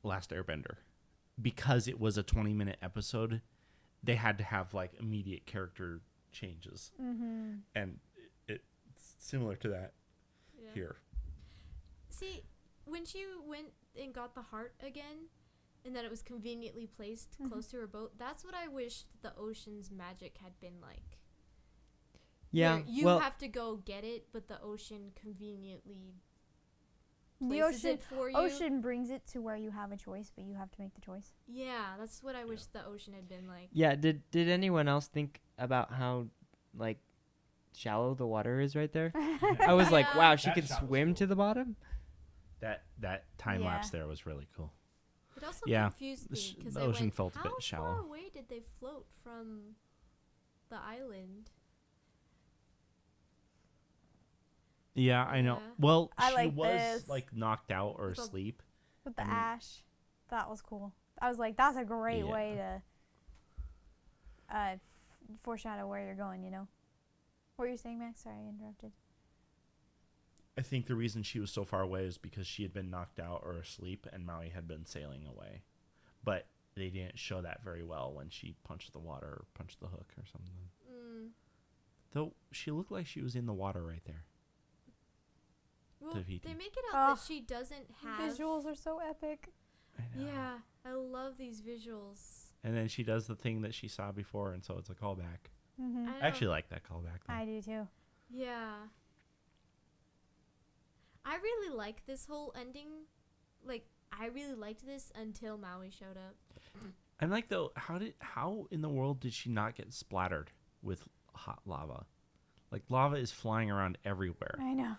Last Airbender. Because it was a 20-minute episode, they had to have like immediate character changes. Mm-hmm. And it's similar to that here. See, when she went and got the heart again, and that it was conveniently placed close to her boat, that's what I wish the ocean's magic had been like. Yeah, where you have to go get it, but the ocean conveniently places it for you. Ocean brings it to where you have a choice, but you have to make the choice. Yeah, that's what I wish the ocean had been like. Yeah, did anyone else think about how like shallow the water is right there? I was like, wow, she can swim to the bottom. That time lapse there was really cool. It also Yeah, confused me because the ocean felt a bit how shallow. far away did they float from the island? Yeah, I know. Yeah. Well, I she like was this. like knocked out or With a- asleep. With the ash. That was cool. I was like, that's a great way to foreshadow where you're going, What were you saying, Max? Sorry, I interrupted. I think the reason she was so far away is because she had been knocked out or asleep and Maui had been sailing away. But they didn't show that very well when she punched the water or punched the hook or something. Though she looked like she was in the water right there. Well, Tahiti. they make it out that she doesn't have Visuals are so epic. I know. Yeah, I love these visuals. And then she does the thing that she saw before, and so it's a callback. Mm-hmm. I I actually like that callback. Though. I do too. Yeah. I really like this whole ending. Like, I really liked this until Maui showed up. I'm like, though, how in the world did she not get splattered with hot lava? Like, lava is flying around everywhere. I know.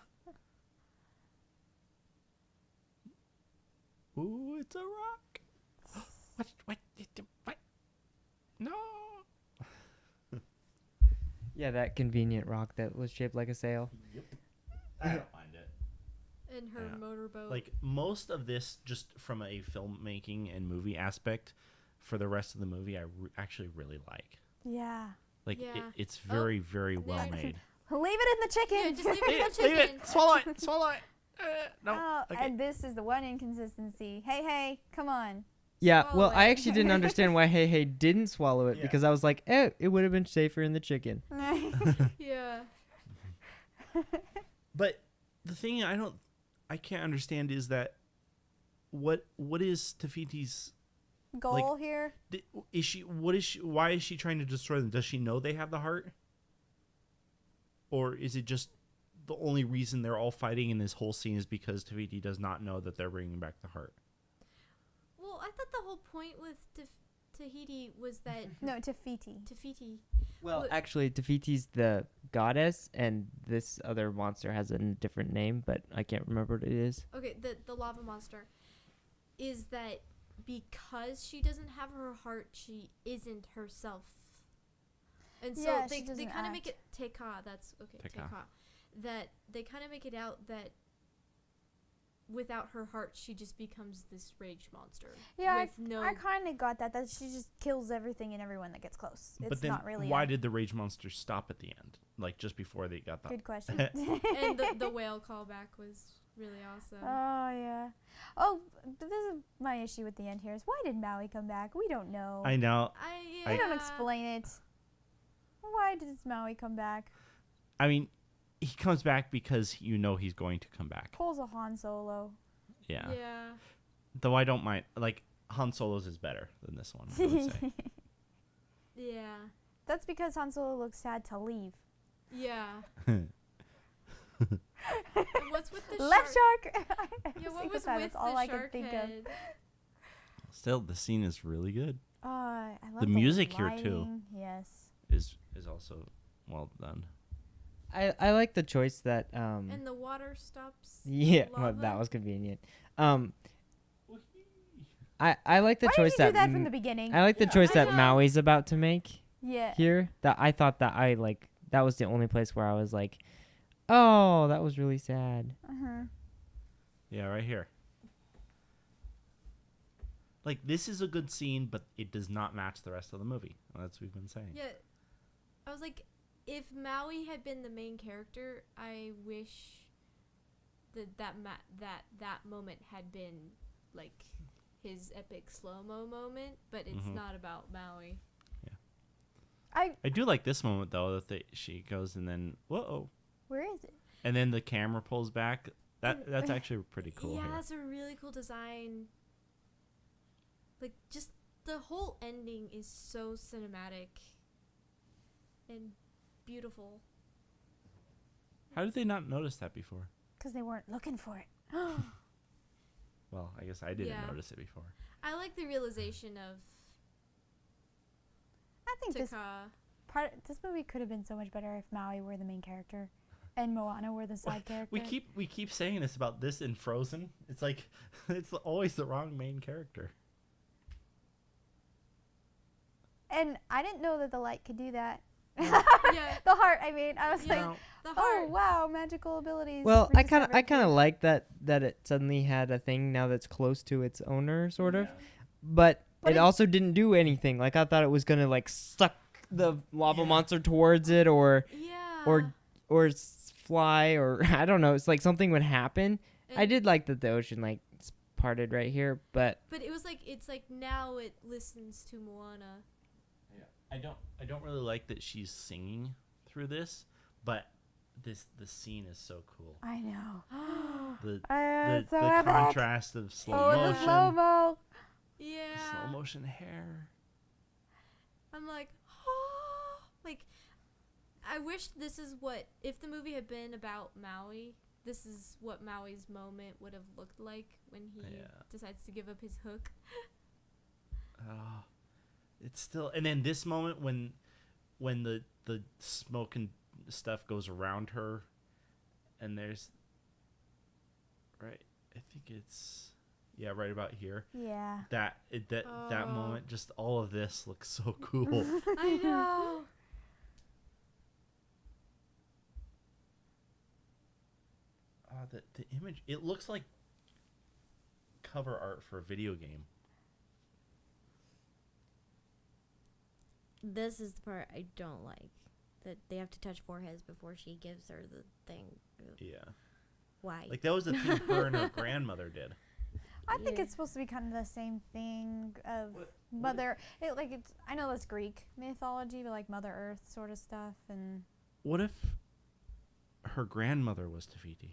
Ooh, it's a rock. What? No. Yeah, that convenient rock that was shaped like a sail. Yep. I don't mind it. In her Yeah. motorboat. Like, most of this, just from a filmmaking and movie aspect, for the rest of the movie, I actually really like. Yeah. Like, Yeah. it's very, very well there- made. Leave it in the chicken. Yeah, just leave it in the Leave chicken. it. Swallow it. Swallow it. No. Oh, Okay. and this is the one inconsistency. Hey, come on. Yeah, well, swallow I it. actually didn't understand why Hey Hey didn't swallow it Yeah. because I was like, it would have been safer in the chicken. Yeah. But the thing I can't understand is that what is Tafiti's Goal here? why is she trying to destroy them? Does she know they have the heart? Or is it just the only reason they're all fighting in this whole scene is because Tafiti does not know that they're bringing back the heart? Well, I thought the whole point with Tahiti was that No, Tafiti. Tafiti. Well, What- actually, Tafiti's the goddess, and this other monster has a different name, but I can't remember what it is. Okay, the lava monster is that because she doesn't have her heart, she isn't herself. And so Yeah, she they doesn't kind of make act. it Teka, that's okay, Teka. Teka. That they kind of make it out that without her heart she just becomes this rage monster. Yeah, with no I kind of got that she just kills everything and everyone that gets close. It's But then not really why a did the rage monster stop at the end? Like just before they got the good question. and the whale callback was really awesome. Oh, yeah. Oh, but this is my issue with the end here is why did Maui come back? We don't know. I know. They don't explain it. Why does Maui come back? I mean, he comes back because you know he's going to come back. Pulls a Han Solo. Yeah. Yeah. Though I don't mind. Like Han Solo's is better than this one. I would say. Yeah. That's because Han Solo looks sad to leave. Yeah. And what's with the Left shark? shark. Yeah, what Think was of that, with that's all the I could shark think of. head? Still, the scene is really good. I love The music here, too. lighting. Yes. Is also well done. I like the choice that And the water stops. yeah, lava? well, that was convenient. I like the Why choice did you do that that from the beginning? I like the choice I that know. Maui's about to make Yeah. here. That I thought that I like that was the only place where I was like, oh, that was really sad. Uh-huh. Yeah, right here. Like this is a good scene, but it does not match the rest of the movie. That's what we've been saying. Yeah. I was like, if Maui had been the main character, I wish that moment had been like his epic slow-mo moment, but it's Mhm. not about Maui. I do like this moment though that she goes and then whoa, Where is it? and then the camera pulls back. That's actually pretty cool. Yeah, Here. it's a really cool design. Like, just the whole ending is so cinematic and beautiful. How did they not notice that before? Because they weren't looking for it. Well, I guess I didn't Yeah. notice it before. I like the realization of I think this Taka. this movie could have been so much better if Maui were the main character and Moana were the side character. We keep saying this about this in Frozen. It's like it's always the wrong main character. And I didn't know that the light could do that. Yeah, The heart, I mean. I was Yeah. like, No. the oh, heart. wow, magical abilities. Well, I kind of rediscovered. like that it suddenly had a thing now that's close to its owner, sort of. But But it it- also didn't do anything. Like I thought it was gonna like suck the lava monster towards it, or Yeah. fly, or I don't know. It's like something would happen. I And- did like that the ocean like parted right here, but But it was like, it's like now it listens to Moana. I don't really like that she's singing through this, but the scene is so cool. I know. The So the epic. contrast of slow Oh, and the motion, slow-mo. Yeah. slow motion hair. I'm like, like, I wish this is what, if the movie had been about Maui, this is what Maui's moment would have looked like when he Yeah. decides to give up his hook. Oh, it's still, and then this moment when the smoke and stuff goes around her, and there's right, I think it's right about here. Yeah. That Oh. moment, just all of this looks so cool. I know. The image, it looks like cover art for a video game. This is the part I don't like. That they have to touch foreheads before she gives her the thing. Ugh, Yeah, why? like that was the thing her and her grandmother did. I think Yeah. it's supposed to be kind of the same thing of Mother. I know that's Greek mythology, but like Mother Earth sort of stuff. And What if her grandmother was Tafiti?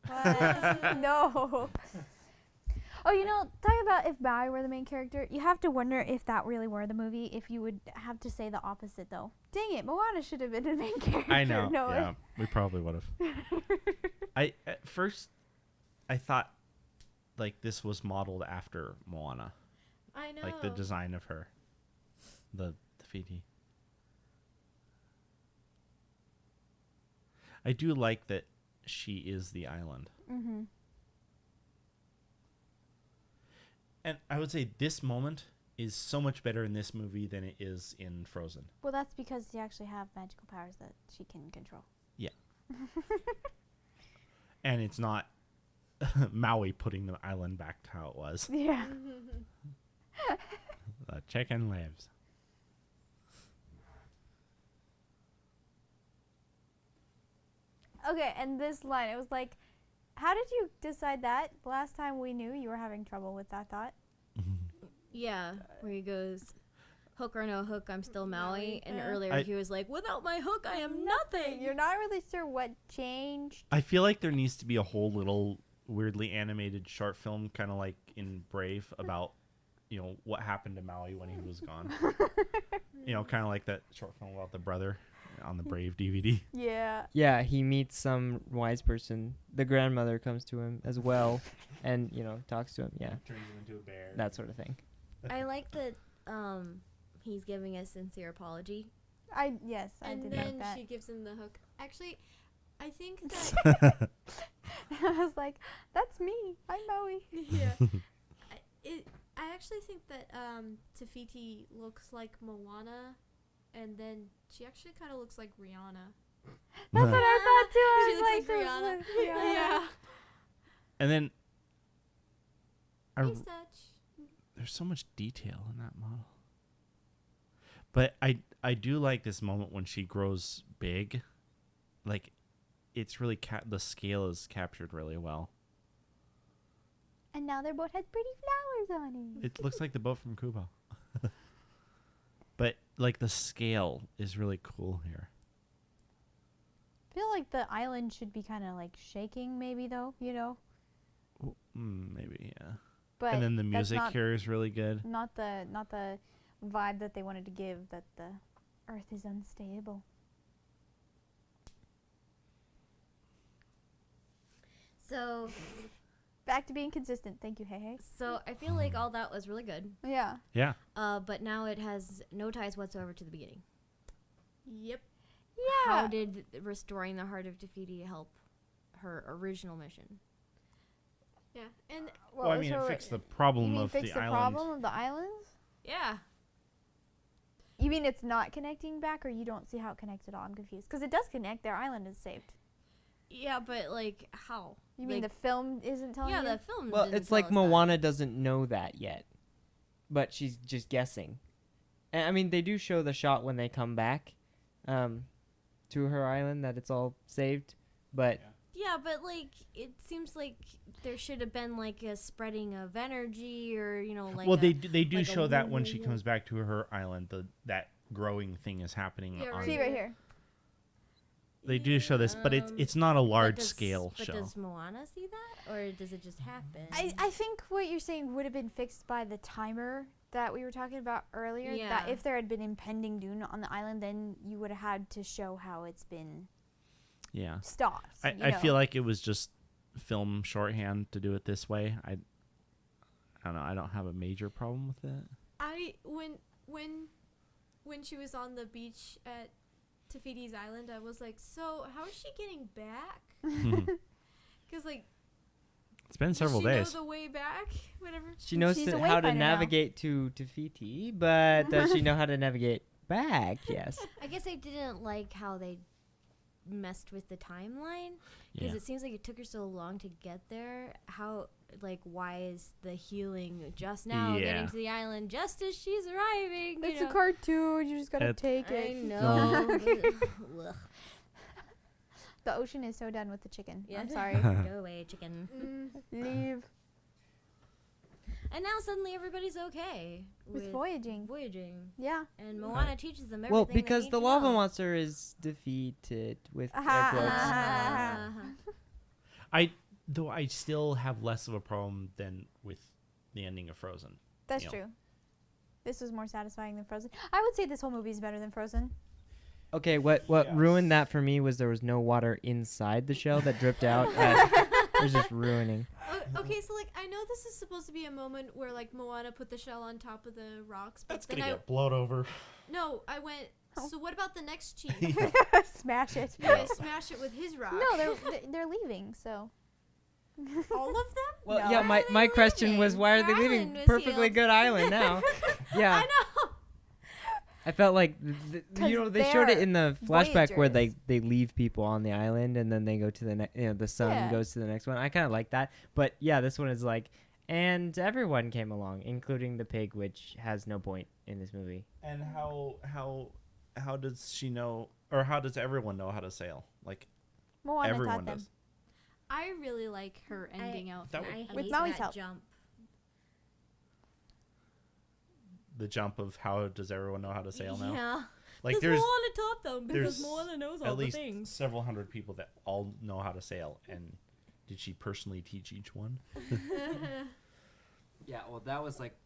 what? No. Oh, talking about if Maui were the main character, you have to wonder if that really were the movie. If you would have to say the opposite, though. Dang it, Moana should have been the main character. I know. No, Yeah, we probably would have. At first, I thought like this was modeled after Moana, I know. like the design of her, the Tafiti. I do like that she is the island. Mm-hmm. And I would say this moment is so much better in this movie than it is in Frozen. Well, that's because they actually have magical powers that she can control. Yeah. And it's not Maui putting the island back to how it was. Yeah. The chicken lives. Okay, and this line, it was like, how did you decide that? Last time we knew you were having trouble with that thought. Yeah, where he goes, hook or no hook, I'm still Maui. And Yeah. earlier he was like, without my hook, I am nothing. You're not really sure what changed. I feel like there needs to be a whole little weirdly animated short film, kind of like in Brave, about what happened to Maui when he was gone. Kind of like that short film about the brother on the Brave DVD. Yeah. Yeah, he meets some wise person. The grandmother comes to him as well, and talks to him. Yeah, Turns him into a bear. that sort of thing. I like that he's giving a sincere apology. Yes, I and did then like that. she gives him the hook. Actually, I think that I was like, that's me. I'm Maui. yeah. I actually think that Tafiti looks like Moana, and then she actually kind of looks like Rihanna. That's what I thought too. I She was looks like this Rihanna. looks like Rihanna. Yeah. And then Nice touch. there's so much detail in that model. But I do like this moment when she grows big. Like, it's really the scale is captured really well. And now their boat has pretty flowers on it. It looks like the boat from Kubo. But like the scale is really cool here. I feel like the island should be kind of like shaking, maybe though. Maybe, yeah. But And then the that's music not, here is really good. not the vibe that they wanted to give, that the Earth is unstable. So Back to being consistent. Thank you, hey. I feel like all that was really good. Yeah. Yeah. But now it has no ties whatsoever to the beginning. Yep. Yeah. How did restoring the heart of Tafiti help her original mission? Yeah. And Well, I mean, it fixed the problem of fix the the island. problem of the islands? yeah. You mean it's not connecting back, or you don't see how it connects at all? I'm confused. Because it does connect. Their island is saved. Yeah, but like how? You mean Like, the film isn't telling yeah, you? the film. Well, didn't it's tell like us that. Moana doesn't know that yet, but she's just guessing. And I mean, they do show the shot when they come back to her island that it's all saved, but Yeah, but like it seems like there should have been like a spreading of energy, or like. Well, a, they do like a show that when she woo- comes back to her island, that growing thing is happening. Yeah, on, See right here. They do show this, but it's not a but large does- scale but show. does Moana see that, or does it just happen? I think what you're saying would have been fixed by the timer that we were talking about earlier. That Yeah. if there had been impending doom on the island, then you would have had to show how it's been Yeah. stopped. I feel like it was just film shorthand to do it this way. I don't know. I don't have a major problem with it. When she was on the beach at Tafiti's island, I was like, so how is she getting back? Because like, It's been several does she days. know the way back? Whatever. she knows She's a how to wayfinder now. navigate to Fiti, but does she know how to navigate back? Yes. I guess I didn't like how they messed with the timeline, because Yeah. it seems like it took her so long to get there. How, like, why is the healing just now Yeah. getting to the island just as she's arriving? It's you a know? cartoon. You just gotta It- take I it. know. Ugh. The ocean is so done with the chicken. Yeah. I'm sorry. Go away, chicken. Leave. And now suddenly everybody's okay With voyaging. Yeah. And Moana Right. teaches them everything. Well, they because need the to lava know. monster is defeated with air Ah. quotes. I still have less of a problem than with the ending of Frozen. That's Yeah. true. This was more satisfying than Frozen. I would say this whole movie is better than Frozen. Okay, what Yes. ruined that for me was there was no water inside the shell that dripped out. It was just ruining. Okay, so like I know this is supposed to be a moment where like Moana put the shell on top of the rocks, but That's then gonna get blown over. I went. Oh. So what about the next chief? Smash it. Yeah, smash it with his rock. No, they're leaving. So. all of them. Well, No. yeah, Why my, are they my question was leaving? why are they Their leaving? island was Perfectly healed. good island now. Yeah. I know. I felt like they showed it they're in the flashback where voyagers. they leave people on the island and then they go to the next, the sun Yeah. goes to the next one. I kind of like that, but yeah, this one is like, and everyone came along, including the pig, which has no point in this movie. And how does she know, or how does everyone know how to sail? Like Moana everyone taught them. does. I really like her ending out. That I would- hate With Maui's that help. jump. The jump of how does everyone know how to sail now? Yeah. Like 'Cause there's Moana taught them because there's Moana knows at all the least things. several hundred people that all know how to sail, and did she personally teach each one? Yeah, well, that was like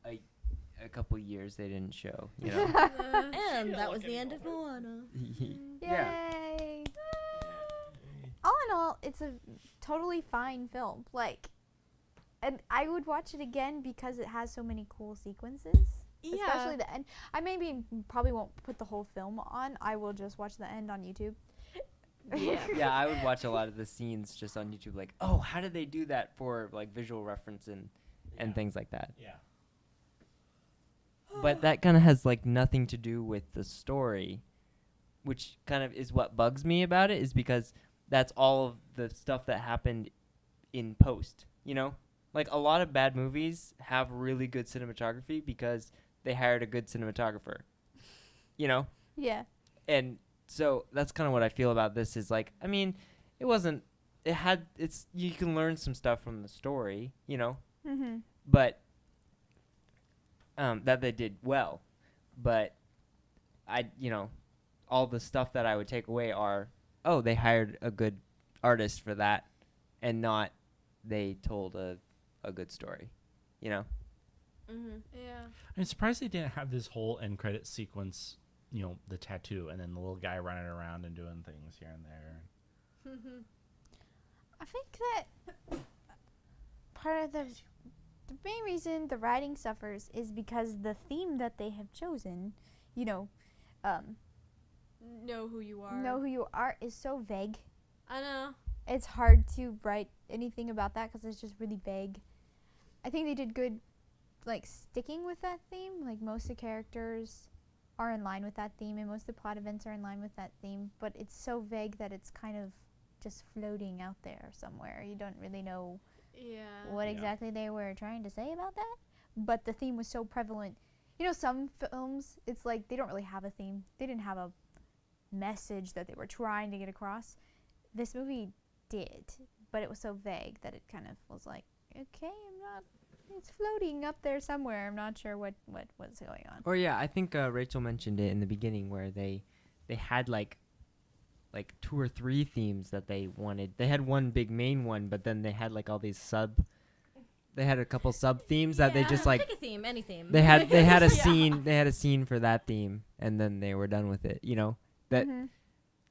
a couple years they didn't show, you know. And that was the end of Moana. Yeah. Yay! All in all, it's a totally fine film. Like, and I would watch it again because it has so many cool sequences. Especially the end. I probably won't put the whole film on. I will just watch the end on YouTube. Yeah, I would watch a lot of the scenes just on YouTube, like, oh, how did they do that for like visual reference and things like that. Yeah. But that kind of has like nothing to do with the story, which kind of is what bugs me about it, is because that's all of the stuff that happened in post, you know? Like a lot of bad movies have really good cinematography because they hired a good cinematographer, you know? Yeah. And so that's kind of what I feel about this is like, I mean, you can learn some stuff from the story, you know? Mm-hmm. But that they did well, but all the stuff that I would take away are, oh, they hired a good artist for that, and not they told a good story, you know. Mm-hmm. Yeah. I'm surprised they didn't have this whole end credit sequence. You know, the tattoo, and then the little guy running around and doing things here and there. I think that part of the main reason the writing suffers is because the theme that they have chosen, Know who you are. know who you are, is so vague. I know. It's hard to write anything about that because it's just really vague. I think they did good, like, sticking with that theme. Like, most of the characters are in line with that theme, and most of the plot events are in line with that theme, but it's so vague that it's kind of just floating out there somewhere. You don't really know what Yeah. exactly they were trying to say about that, but the theme was so prevalent. You know, some films, it's like they don't really have a theme. They didn't have a message that they were trying to get across. This movie did, but it was so vague that it kind of was like, okay, it's floating up there somewhere. I'm not sure what was going on. Or yeah, I think Rachel mentioned it in the beginning where they had like 2 or 3 themes that they wanted. They had one big main one, but then they had like all these they had a couple sub themes that they just like pick a theme, any theme. they had a scene they had a scene for that theme, and then they were done with it, you know. That Mhm.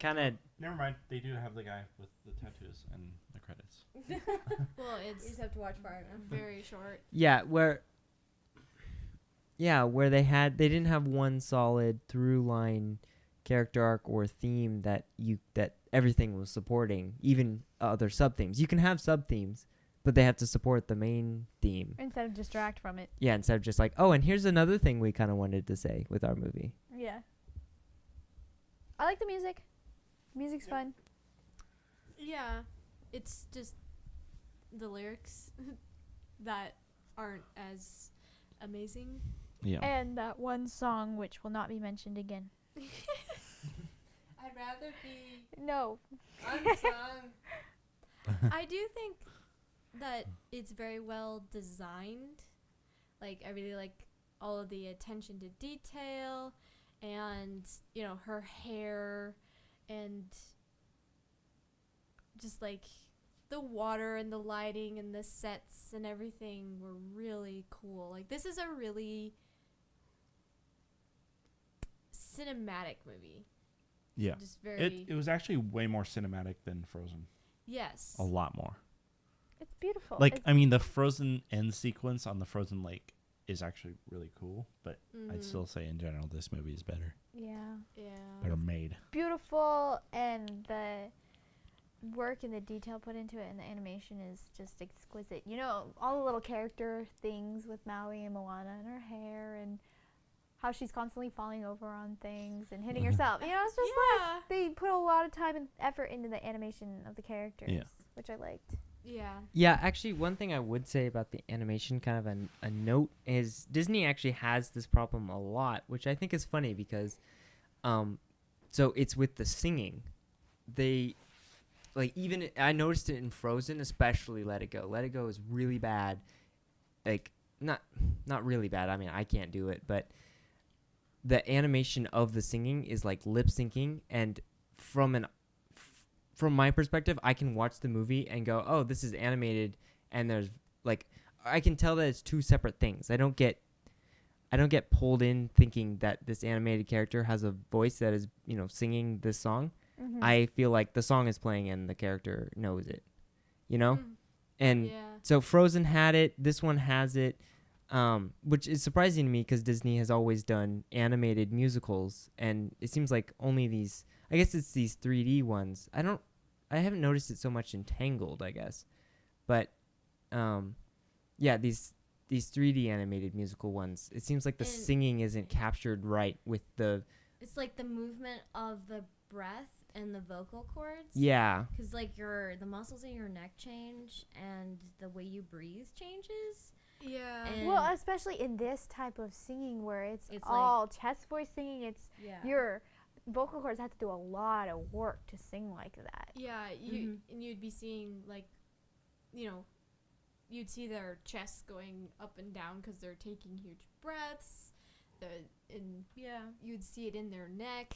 kind of Never mind. They do have the guy with the tattoos and the credits. Well, You it's just have to watch far enough. very short. where they didn't have one solid through line character arc or theme that everything was supporting, even other sub themes. You can have sub themes, but they have to support the main theme. Instead of distract from it. Yeah, instead of just like, oh, and here's another thing we kind of wanted to say with our movie. Yeah. I like the music. Music's fun. Yeah, it's just the lyrics that aren't as amazing. Yeah. And that one song, which will not be mentioned again. I'd rather be No. unsung. I do think that it's very well designed. Like I really like all of the attention to detail, and you know, her hair, and just like the water and the lighting and the sets and everything were really cool. Like this is a really cinematic movie. Yeah. Just very It was actually way more cinematic than Frozen. yes. A lot more. It's beautiful. Like, It's- I mean, the Frozen end sequence on the frozen lake is actually really cool, but I'd Mhm. still say in general this movie is better. yeah. Yeah. Better made. Beautiful, and the work and the detail put into it and the animation is just exquisite. You know, all the little character things with Maui and Moana and her hair and how she's constantly falling over on things and hitting herself. You know, it's just Yeah. they put a lot of time and effort into the animation of the characters, which I liked. Yeah. Yeah, actually, one thing I would say about the animation, kind of a note, is Disney actually has this problem a lot, which I think is funny because, so it's with the singing. They, like, even, I noticed it in Frozen, especially Let It Go. Let It Go is really bad. Like, not really bad. I mean, I can't do it, but the animation of the singing is like lip syncing, and from my perspective, I can watch the movie and go, oh, this is animated, and there's like, I can tell that it's two separate things. I don't get pulled in thinking that this animated character has a voice that is, you know, singing this song. Mm-hmm. I feel like the song is playing and the character knows it, you know? Mm. And Yeah. so Frozen had it, this one has it, which is surprising to me because Disney has always done animated musicals, and it seems like only these, I guess it's these 3D ones. I haven't noticed it so much in Tangled, I guess. But, yeah, these 3D animated musical ones, it seems like the And- singing isn't captured right with the, It's like the movement of the breath and the vocal cords. yeah. Because like the muscles in your neck change and the way you breathe changes. Yeah. And Well, especially in this type of singing where it's It's all chest voice singing, it's yeah. your vocal cords have to do a lot of work to sing like that. Yeah, and you'd be seeing like, you know, you'd see their chests going up and down because they're taking huge breaths. You'd see it in their neck.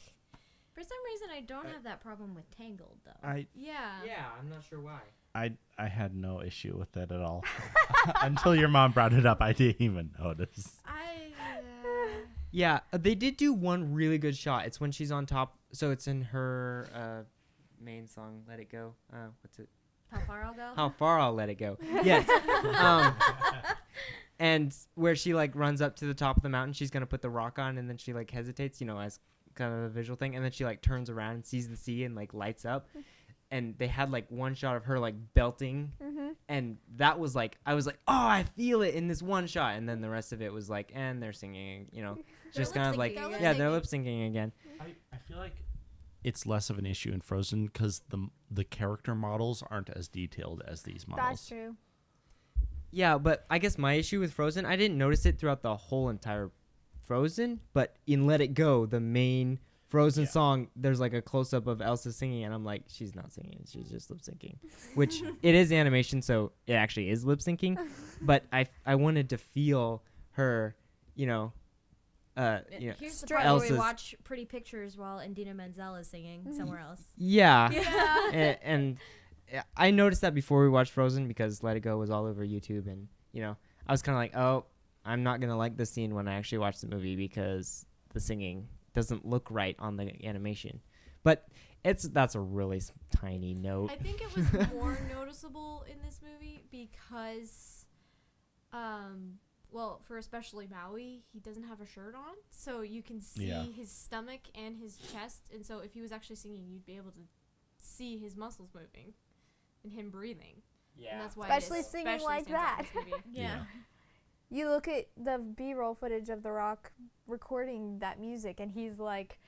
For some reason, I don't have that problem with Tangled though. Yeah. Yeah, I'm not sure why. I had no issue with that at all. Until your mom brought it up, I didn't even notice. Yeah, they did do one really good shot. It's when she's on top. So it's in her main song, Let It Go. What's it? How far I'll go? How Far I'll Let It Go. Yes. And where she like runs up to the top of the mountain, she's going to put the rock on, and then she like hesitates, you know, as kind of a visual thing. And then she like turns around and sees the sea and like lights up. And they had like one shot of her like belting. Mm-hmm. And that was like, I was like, oh, I feel it in this one shot. And then the rest of it was like, and they're singing, you know, just kind of like, lip-syncing again. yeah, they're lip syncing again. I feel like it's less of an issue in Frozen because the character models aren't as detailed as these models. That's true. Yeah, but I guess my issue with Frozen, I didn't notice it throughout the whole entire Frozen, but in Let It Go, the main Frozen song, there's like a close up of Elsa singing, and I'm like, she's not singing, she's just lip syncing, which it is animation, so it actually is lip syncing. But I wanted to feel her, you know, Here's the Straight- part where we Elsa's- watch Pretty Pictures while Indina Menzel is singing somewhere else. yeah. Yeah. And I noticed that before we watched Frozen because Let It Go was all over YouTube, and you know, I was kind of like, oh, I'm not gonna like this scene when I actually watch the movie because the singing doesn't look right on the animation. But that's a really tiny note. I think it was more noticeable in this movie because, well, for especially Maui, he doesn't have a shirt on, so you can see his stomach and his chest, and so if he was actually singing, you'd be able to see his muscles moving and him breathing. Yeah. And that's why Especially it singing especially like stands out in that. this movie. Yeah. You look at the B-roll footage of The Rock recording that music, and he's like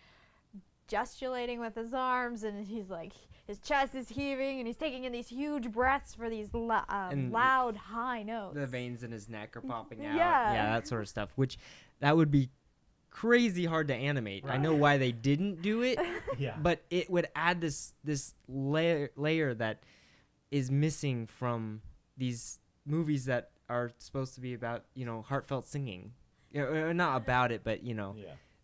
gesticulating with his arms, and he's like, his chest is heaving, and he's taking in these huge breaths for these loud, high notes. The veins in his neck are popping out. Yeah. Yeah, that sort of stuff. Which that would be crazy hard to animate. I know why they didn't do it, Yeah. but it would add this layer that is missing from these movies that are supposed to be about, heartfelt singing. Not about it, but,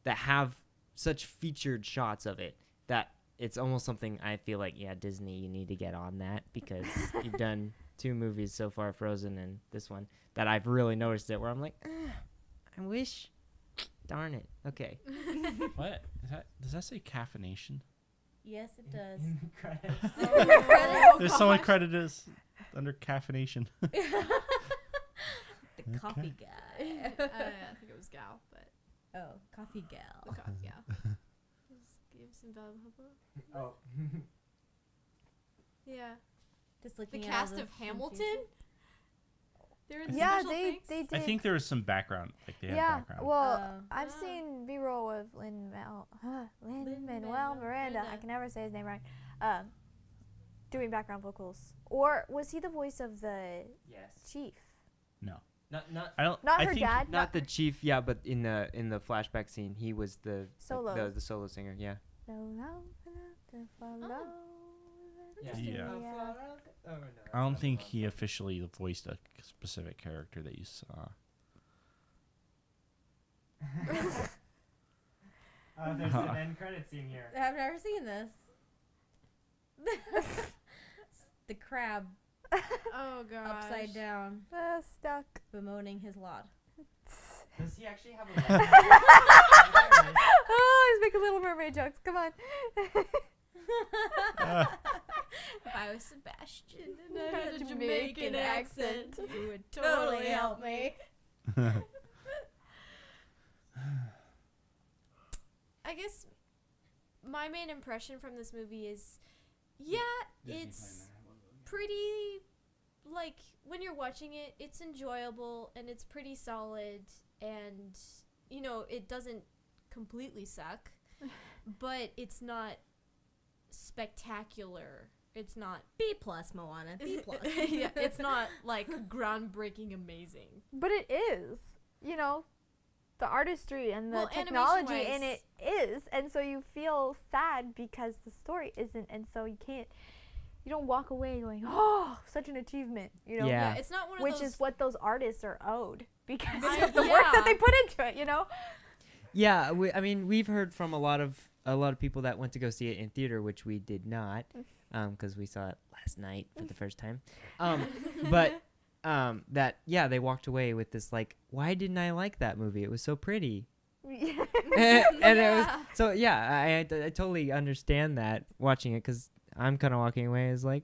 that have such featured shots of it that it's almost something I feel like, Disney, you need to get on that because you've done 2 movies so far, Frozen and this one, that I've really noticed it where I'm like, I wish, darn it. Okay. What? Does that say caffeination? Yes, it does. There's someone credited as under caffeination. The coffee guy. I think it was Gal, but Oh, coffee the gal. coffee gal. Just give some valuable. Oh. Yeah. Just The looking at cast all of the Hamilton. They're in Yeah, special they things? did. I think there was some background. Like they had Yeah, background. well, Oh. I've Ah. seen B-roll with Lin-Manuel Lin-Manuel Miranda. I Miranda. can never say his name right. Doing background vocals, or was he the voice of the Yes. chief? No, Not I don't. Not I her think, dad. not the chief, but in the flashback scene, he was the Solo. the solo singer, yeah. No, to follow. Yeah. Yeah. I don't think he officially voiced a specific character that you saw. There's an end credit scene here. I've never seen this. The crab Oh god. upside down, Stuck. bemoaning his lot. Does he actually have a Oh, he's making Little Mermaid jokes. Come on. If I was Sebastian and I Had had a a Jamaican Jamaican accent, accent, you would totally help me. I guess my main impression from this movie is, it's pretty, like, when you're watching it, it's enjoyable and it's pretty solid and, it doesn't completely suck, but it's not spectacular. It's not, B plus, Moana. B plus. yeah, it's not, like, groundbreaking amazing. But it is. The artistry and the Well, technology in animation-wise- it is, and so you feel sad because the story isn't, and so you don't walk away going, oh, such an achievement, Yeah. Yeah, it's not one of which those. is what those artists are owed because I- of the work that yeah. they put into it, Yeah, we've heard from a lot of people that went to go see it in theater, which we did not, because we saw it last night for the first time. But that they walked away with this like, why didn't I like that movie? It was so pretty. and it was so I totally understand that watching it, because I'm kind of walking away as like,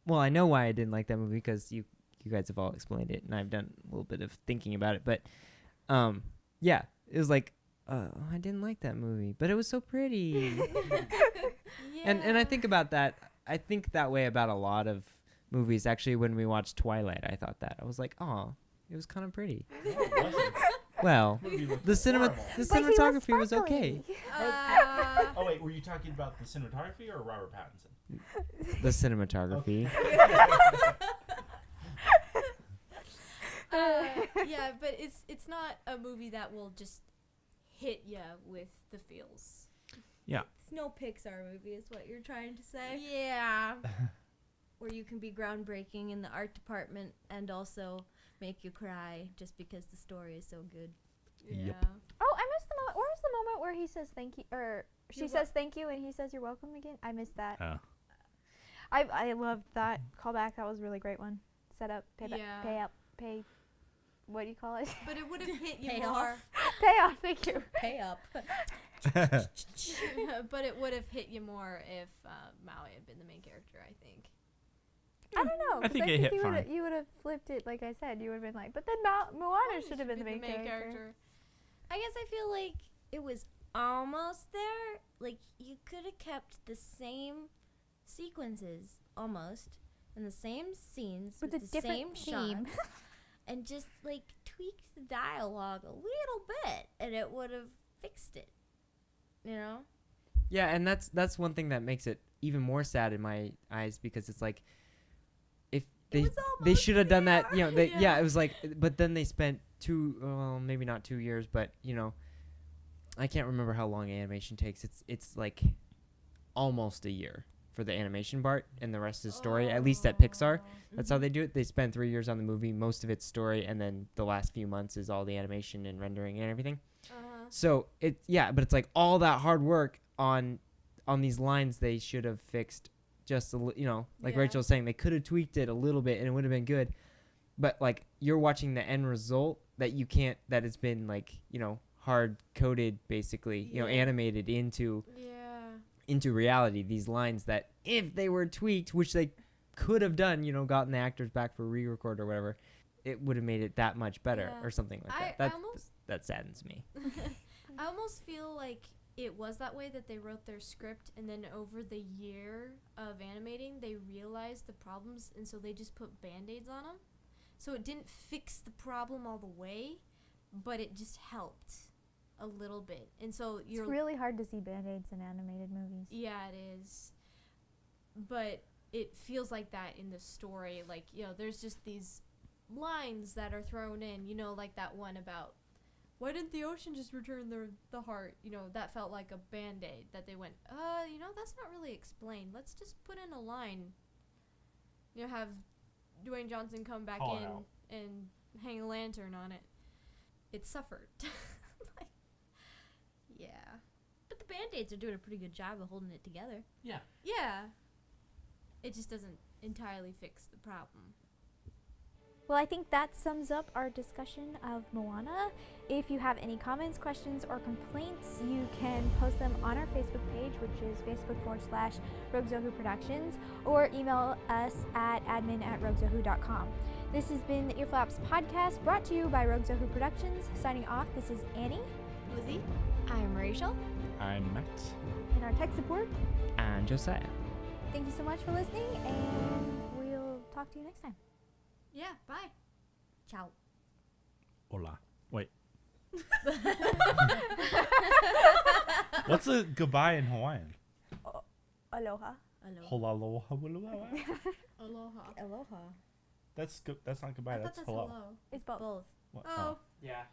well, I know why I didn't like that movie because you guys have all explained it and I've done a little bit of thinking about it, but it was like, I didn't like that movie, but it was so pretty. And I think about that. I think that way about a lot of movies. Actually, when we watched Twilight, I thought that. I was like, oh, it was kind of pretty. Well, the cinematography was okay. Oh wait, were you talking about the cinematography or Robert Pattinson? The cinematography. Yeah, but it's not a movie that will just hit ya with the feels. It's no Pixar movie, is what you're trying to say. Yeah. Where you can be groundbreaking in the art department and also make you cry just because the story is so good. Yeah. Oh, I missed the moment. Where's the moment where he says thank you, or she You're says thank you and he says you're welcome again? I missed that. Oh. I loved that callback. That was a really great one. Set up, pay back, Yeah. pay up, pay. What do you call it? But it would have hit you Pay more. off. Pay off. Thank you. Pay up. But it would have hit you more if Maui had been the main character, I think. I don't know. I 'cause think it hit fine. You would have flipped it, like I said. You would have been like, but then Moana should have been the main character. I guess I feel like it was almost there. Like, you could have kept the same sequences, almost, and the same scenes With with a the different same theme. shots, and just, like, tweaked the dialogue a little bit, and it would have fixed it. You know? Yeah, and that's one thing that makes it even more sad in my eyes, because it's like, if they was they almost should have done that, Yeah. it was like, but then they spent maybe not 2 years, but I can't remember how long animation takes. It's like almost a year for the animation part, and the rest is story. At least at Pixar, that's how they do it. They spend 3 years on the movie, most of it's story, and then the last few months is all the animation and rendering and everything. So but it's like all that hard work on these lines they should have fixed just like Rachel was saying, they could have tweaked it a little bit and it would have been good. But like you're watching the end result that it's been like, hard coded basically, animated into reality, these lines that if they were tweaked, which they could have done, gotten the actors back for re-record or whatever, it would have made it that much better or something like that. That saddens me. I almost feel like it was that way, that they wrote their script and then over the year of animating they realized the problems, and so they just put band-aids on them. So it didn't fix the problem all the way, but it just helped a little bit. And so it's really hard to see band-aids in animated movies. Yeah, it is. But it feels like that in the story. Like, there's just these lines that are thrown in, like that one about, why didn't the ocean just return the heart? That felt like a band-aid that they went, that's not really explained. Let's just put in a line. Have Dwayne Johnson come back and hang a lantern on it. It suffered. Yeah. But the Band-Aids are doing a pretty good job of holding it together. Yeah. It just doesn't entirely fix the problem. Well, I think that sums up our discussion of Moana. If you have any comments, questions, or complaints, you can post them on our Facebook page, which is facebook.com/RogueZohu Productions, or email us at admin@roguezohu.com. This has been the Earflaps podcast, brought to you by RogueZohu Productions. Signing off, this is Annie. Lizzie? I'm Rachel. I'm Matt. And our tech support. And Josiah. Thank you so much for listening, and we'll talk to you next time. Yeah, bye. Ciao. Hola. Wait. What's a goodbye in Hawaiian? Aloha. Hola, aloha, aloha. Aloha. Aloha. That's not goodbye. I thought That's that's hello. hello. It's both. Both. What? Oh. Yeah.